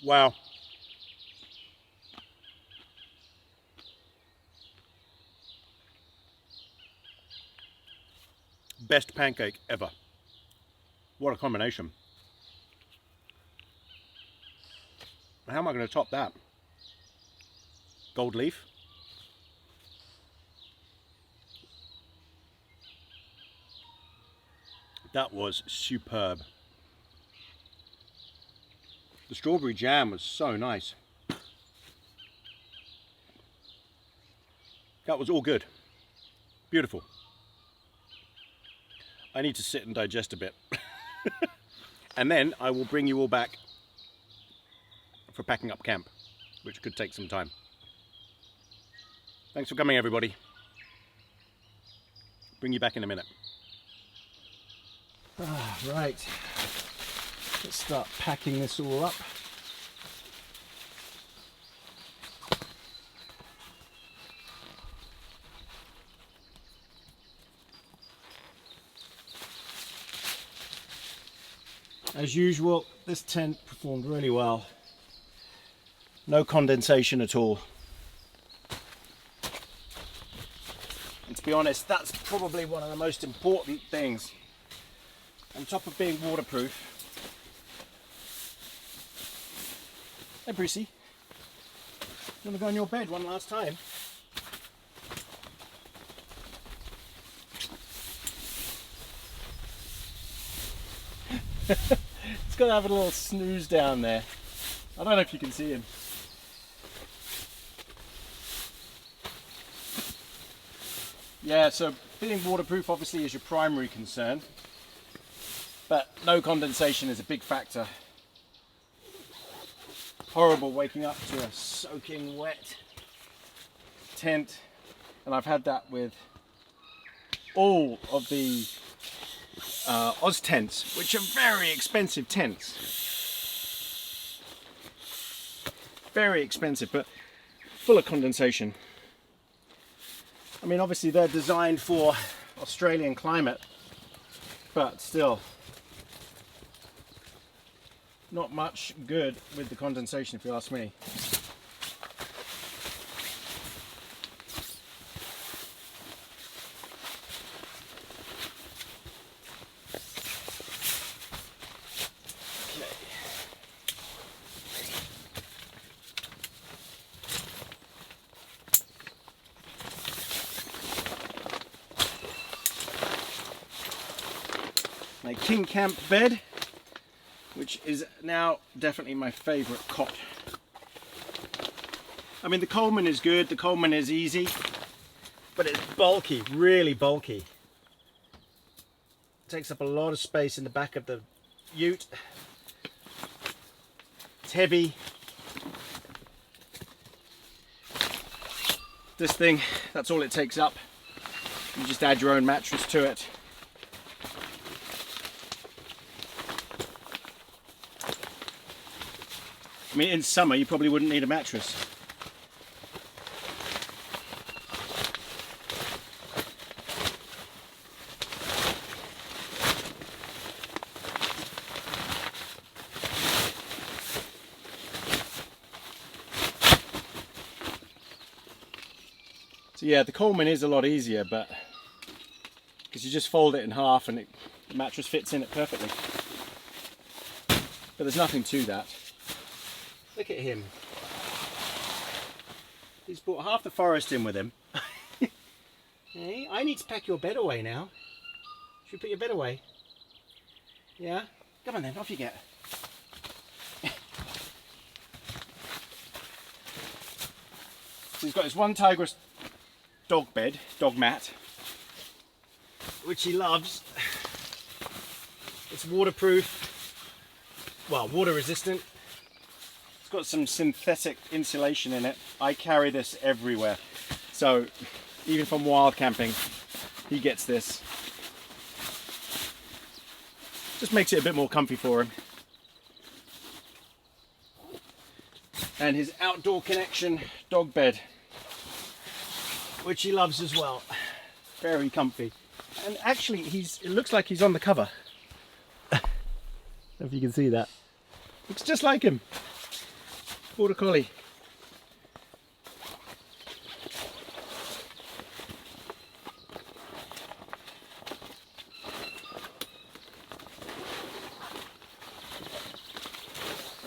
Wow. Best pancake ever. What a combination. How am I going to top that? Gold leaf. That was superb. The strawberry jam was so nice. That was all good. Beautiful. I need to sit and digest a bit. And then I will bring you all back for packing up camp, which could take some time. Thanks for coming, everybody. Bring you back in a minute. Right. Let's start packing this all up. As usual, this tent performed really well. No condensation at all. And to be honest, that's probably one of the most important things. On top of being waterproof. Hey Brucey, you want to go on your bed one last time? He's got to have a little snooze down there. I don't know if you can see him. Yeah, so being waterproof obviously is your primary concern, but no condensation is a big factor. Horrible waking up to a soaking wet tent, and I've had that with all of the Oz tents, which are very expensive tents. Very expensive, but full of condensation. I mean, obviously they're designed for Australian climate, but still not much good with the condensation, if you ask me. My King Camp bed, which is now definitely my favourite cot. I mean, the Coleman is good, the Coleman is easy, but it's bulky, really bulky. It takes up a lot of space in the back of the ute. It's heavy. This thing, that's all it takes up. You just add your own mattress to it. I mean, in summer you probably wouldn't need a mattress. So yeah, the Coleman is a lot easier, but because you just fold it in half and the mattress fits in it perfectly. But there's nothing to that. Look at him. He's brought half the forest in with him. Hey, I need to pack your bed away now. Should we put your bed away? Yeah? Come on then, off you get. So he's got his one tigress dog bed, dog mat, which he loves. It's waterproof, well, water resistant. It's got some synthetic insulation in it. I carry this everywhere. So even from wild camping, he gets this. Just makes it a bit more comfy for him. And his outdoor connection dog bed, which he loves as well. Very comfy. And actually, it looks like he's on the cover. I don't know if you can see that. Looks just like him. Border Collie.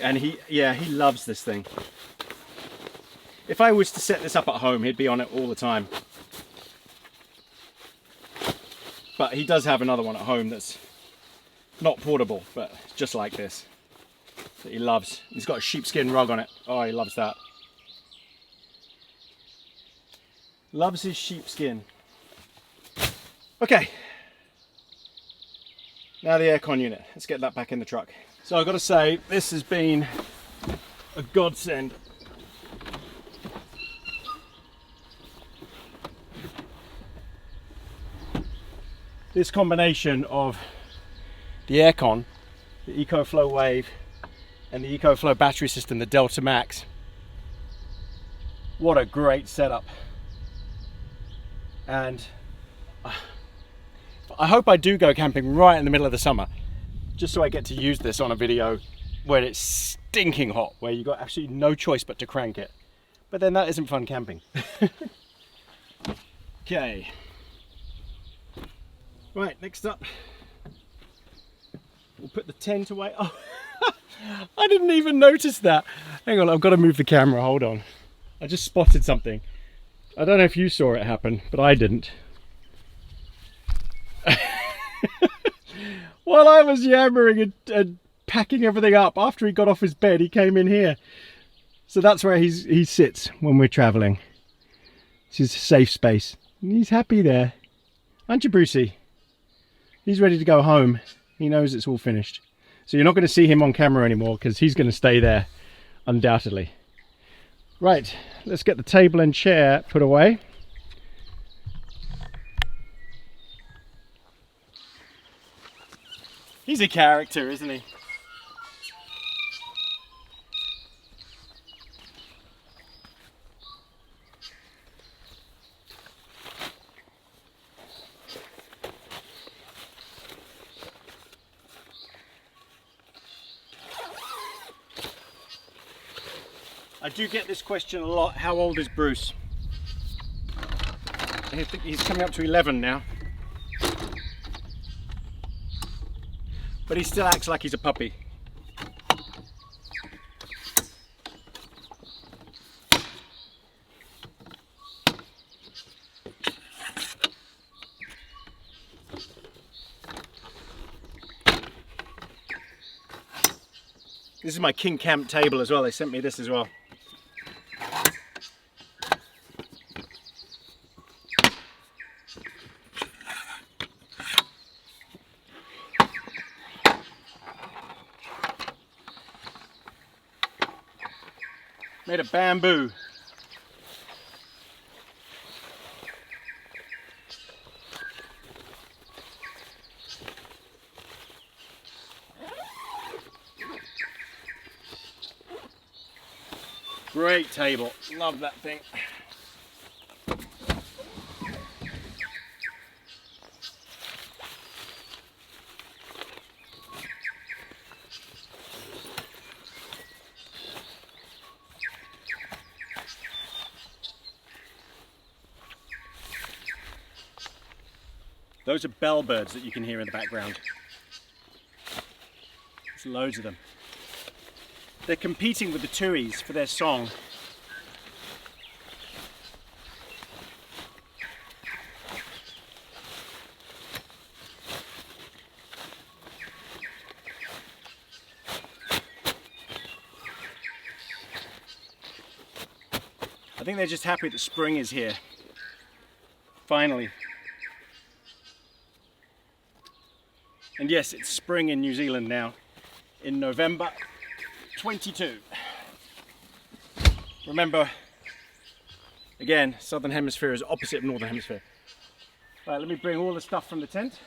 And he loves this thing. If I was to set this up at home, he'd be on it all the time. But he does have another one at home that's not portable, but just like this, that he loves. He's got a sheepskin rug on it. Oh, he loves that. Loves his sheepskin. Okay. Now the aircon unit. Let's get that back in the truck. So I've got to say, this has been a godsend. This combination of the aircon, the EcoFlow Wave, and the EcoFlow battery system, the Delta Max. What a great setup. And I hope I do go camping right in the middle of the summer, just so I get to use this on a video where it's stinking hot, where you've got absolutely no choice but to crank it. But then that isn't fun camping. Okay. Right, next up, we'll put the tent away. Oh, I didn't even notice that. Hang on, I've got to move the camera, hold on. I just spotted something. I don't know if you saw it happen, but I didn't. While I was yammering and packing everything up, after he got off his bed, he came in here. So that's where he sits when we're traveling. It's his safe space. And he's happy there. Aren't you, Brucey? He's ready to go home. He knows it's all finished. So you're not going to see him on camera anymore because he's going to stay there, undoubtedly. Right, let's get the table and chair put away. He's a character, isn't he? I do get this question a lot. How old is Bruce? I think he's coming up to 11 now. But he still acts like he's a puppy. This is my King Camp table as well. They sent me this as well. Made of bamboo. Great table. Love that thing. Those are bellbirds that you can hear in the background. There's loads of them. They're competing with the tuis for their song. I think they're just happy that spring is here. Finally. And yes, it's spring in New Zealand now, in November 22. Remember, Again, southern hemisphere is opposite of northern hemisphere. All right, let me bring all the stuff from the tent.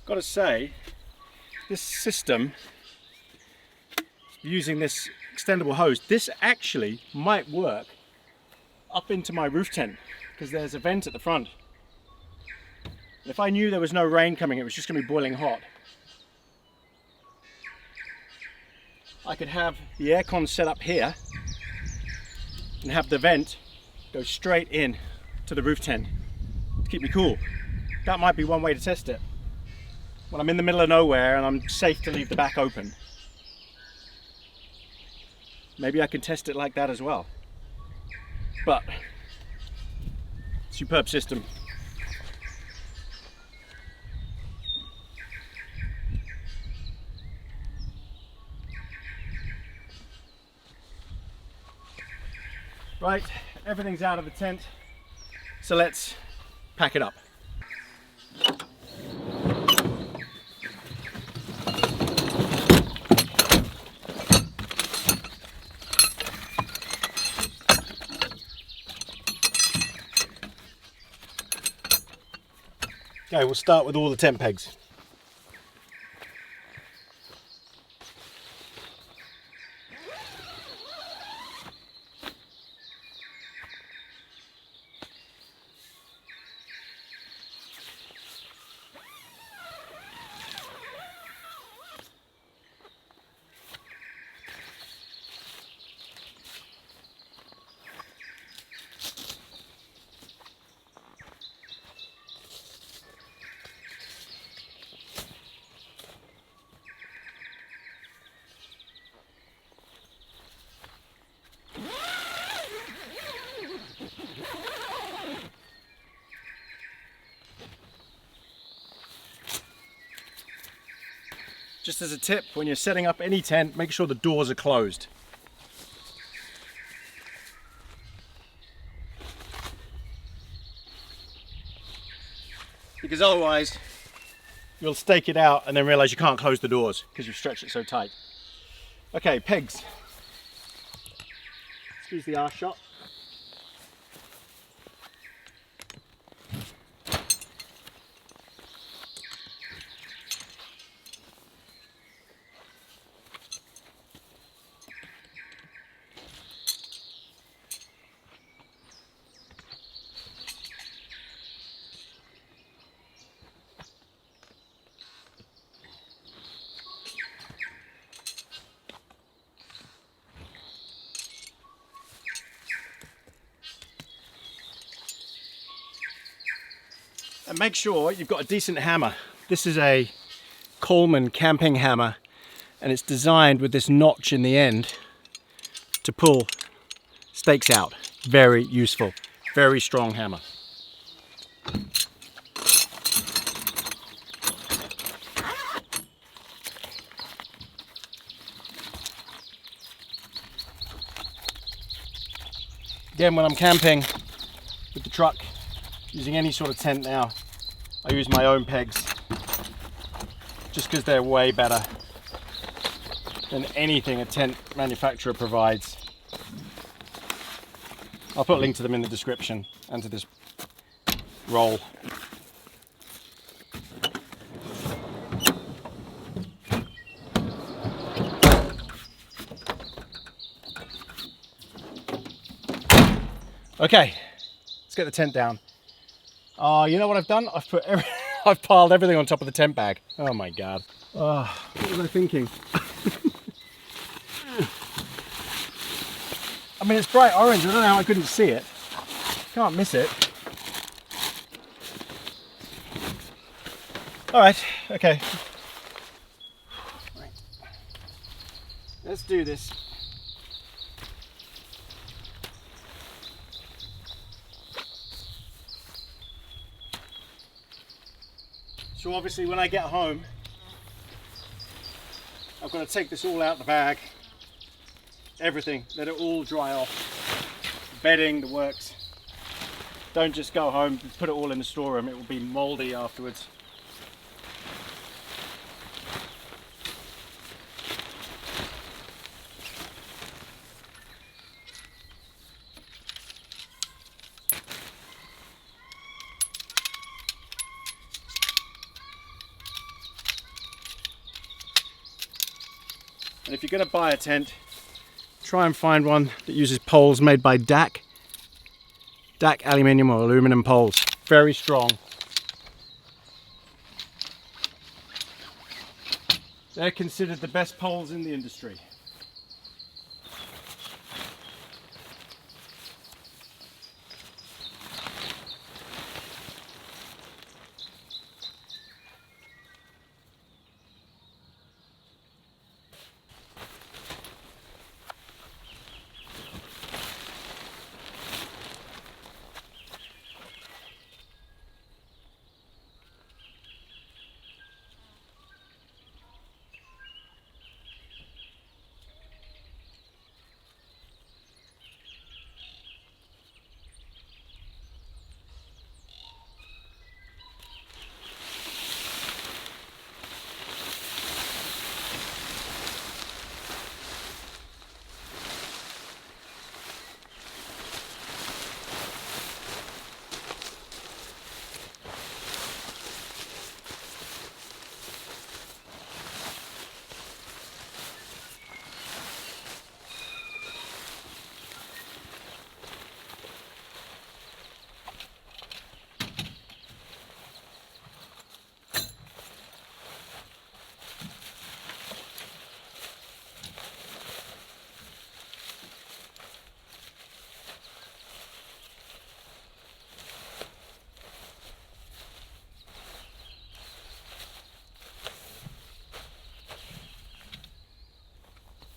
Got to say, this system, using this extendable hose, this actually might work up into my roof tent because there's a vent at the front. If I knew there was no rain coming, it was just going to be boiling hot, I could have the aircon set up here and have the vent go straight in to the roof tent to keep me cool. That might be one way to test it. When I'm in the middle of nowhere and I'm safe to leave the back open. Maybe I can test it like that as well. But, superb system. Right, everything's out of the tent, so let's pack it up. Okay, we'll start with all the tent pegs. Just as a tip, when you're setting up any tent, make sure the doors are closed. Because otherwise, you'll stake it out and then realize you can't close the doors because you've stretched it so tight. Okay, pegs. Excuse the arse shot. And make sure you've got a decent hammer. This is a Coleman camping hammer, and it's designed with this notch in the end to pull stakes out. Very useful, very strong hammer. Again, when I'm camping with the truck, using any sort of tent now, I use my own pegs just because they're way better than anything a tent manufacturer provides. I'll put a link to them in the description and to this roll. Okay, let's get the tent down. You know what I've done? I've piled everything on top of the tent bag. Oh my God. Oh, what was I thinking? I mean, it's bright orange. I don't know how I couldn't see it. Can't miss it. All right, okay. Right. Let's do this. So obviously when I get home, I've got to take this all out the bag. Everything, let it all dry off. Bedding, the works. Don't just go home and put it all in the storeroom, it will be moldy afterwards. And if you're going to buy a tent, try and find one that uses poles made by DAC. DAC aluminium or aluminum poles. Very strong. They're considered the best poles in the industry.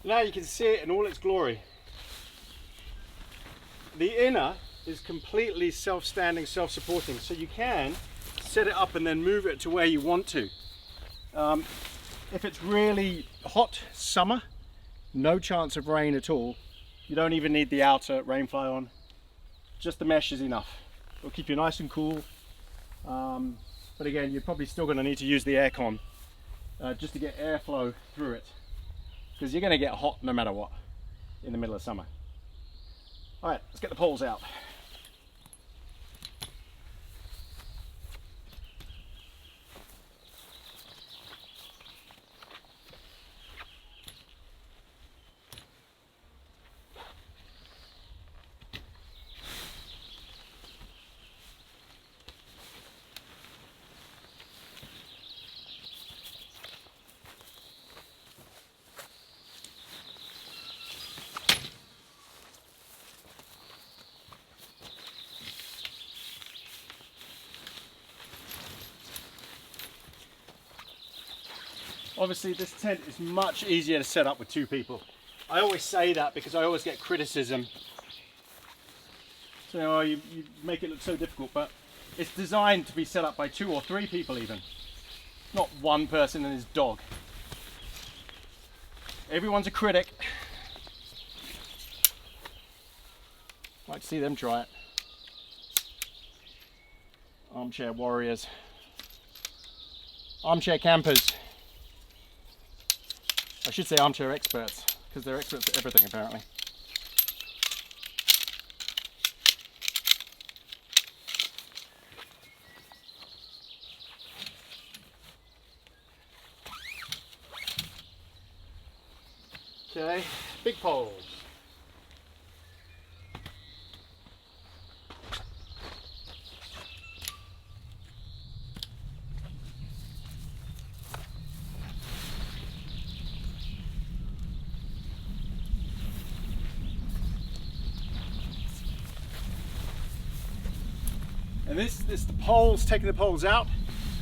Now you can see it in all its glory. The inner is completely self-standing, self-supporting, so you can set it up and then move it to where you want to. If it's really hot summer, no chance of rain at all, you don't even need the outer rain fly on, just the mesh is enough. It'll keep you nice and cool, but again, you're probably still going to need to use the aircon just to get airflow through it, because you're going to get hot no matter what in the middle of summer. All right, let's get the poles out. Obviously this tent is much easier to set up with two people. I always say that because I always get criticism. So oh, you make it look so difficult, but it's designed to be set up by 2 or 3 people even. Not one person and his dog. Everyone's a critic. Like to see them try it. Armchair warriors. Armchair campers. I should say armchair experts, because they're experts at everything apparently. Okay, big poles. And this the poles, taking the poles out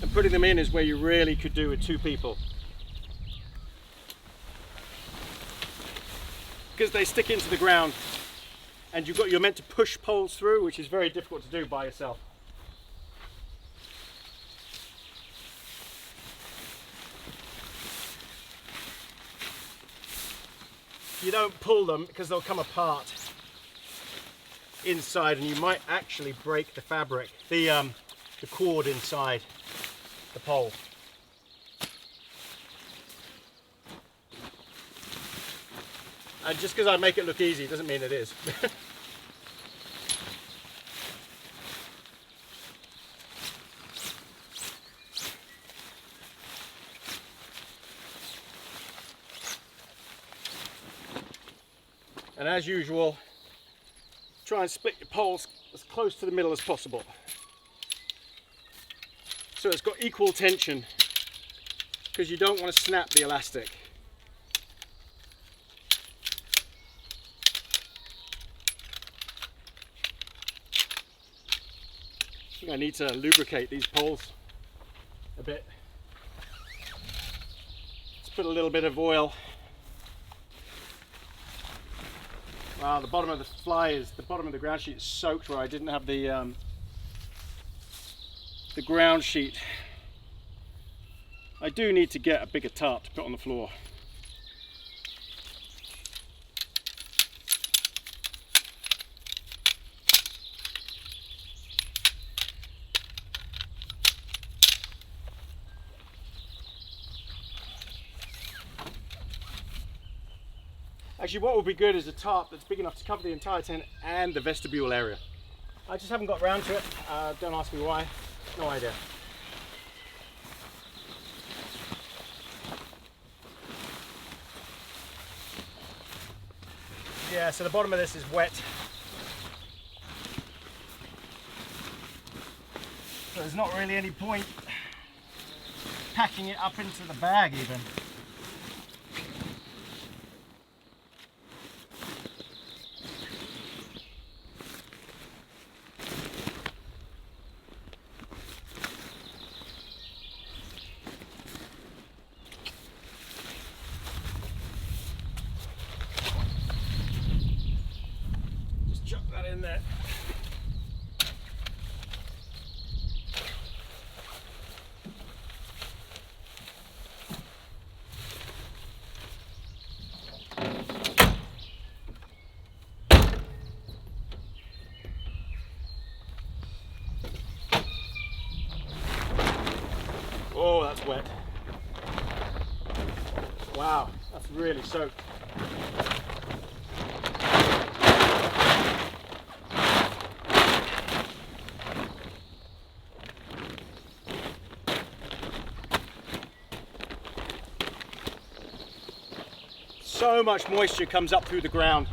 and putting them in is where you really could do with 2 people. Because they stick into the ground and you're meant to push poles through, which is very difficult to do by yourself. You don't pull them because they'll come apart inside, and you might actually break the fabric, the cord inside the pole. And just because I make it look easy doesn't mean it is. And as usual, try and split your poles as close to the middle as possible, so it's got equal tension, because you don't want to snap the elastic. I think I need to lubricate these poles a bit. Let's put a little bit of oil. Wow, the bottom of the bottom of the ground sheet is soaked where I didn't have the ground sheet. I do need to get a bigger tarp to put on the floor. Actually, what would be good is a tarp that's big enough to cover the entire tent and the vestibule area. I just haven't got around to it. Don't ask me why. No idea. Yeah, so the bottom of this is wet. So there's not really any point packing it up into the bag even. In there. Oh, that's wet. Wow, that's really soaked. So much moisture comes up through the ground.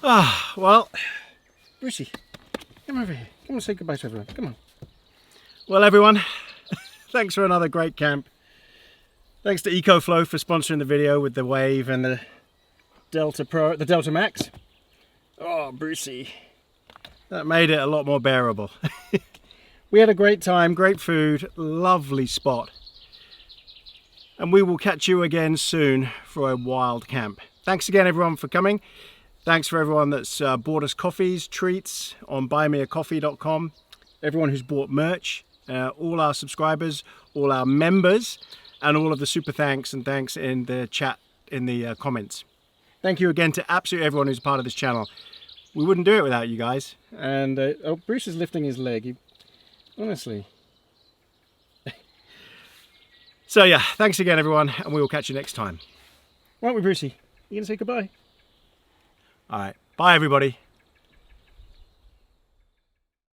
Ah, well, Brucey, come over here. Come and say goodbye to everyone. Come on. Well, everyone, thanks for another great camp. Thanks to EcoFlow for sponsoring the video with the Wave and the Delta Pro, the Delta Max. Oh, Brucey. That made it a lot more bearable. We had a great time, great food, lovely spot. And we will catch you again soon for a wild camp. Thanks again everyone for coming. Thanks for everyone that's bought us coffees, treats on buymeacoffee.com. Everyone who's bought merch, all our subscribers, all our members, and all of the super thanks and thanks in the chat, in the comments. Thank you again to absolutely everyone who's part of this channel. We wouldn't do it without you guys. And oh, Bruce is lifting his leg. Honestly. So yeah, thanks again everyone, and we will catch you next time. Won't we, Brucey? You gonna say goodbye? All right, bye everybody.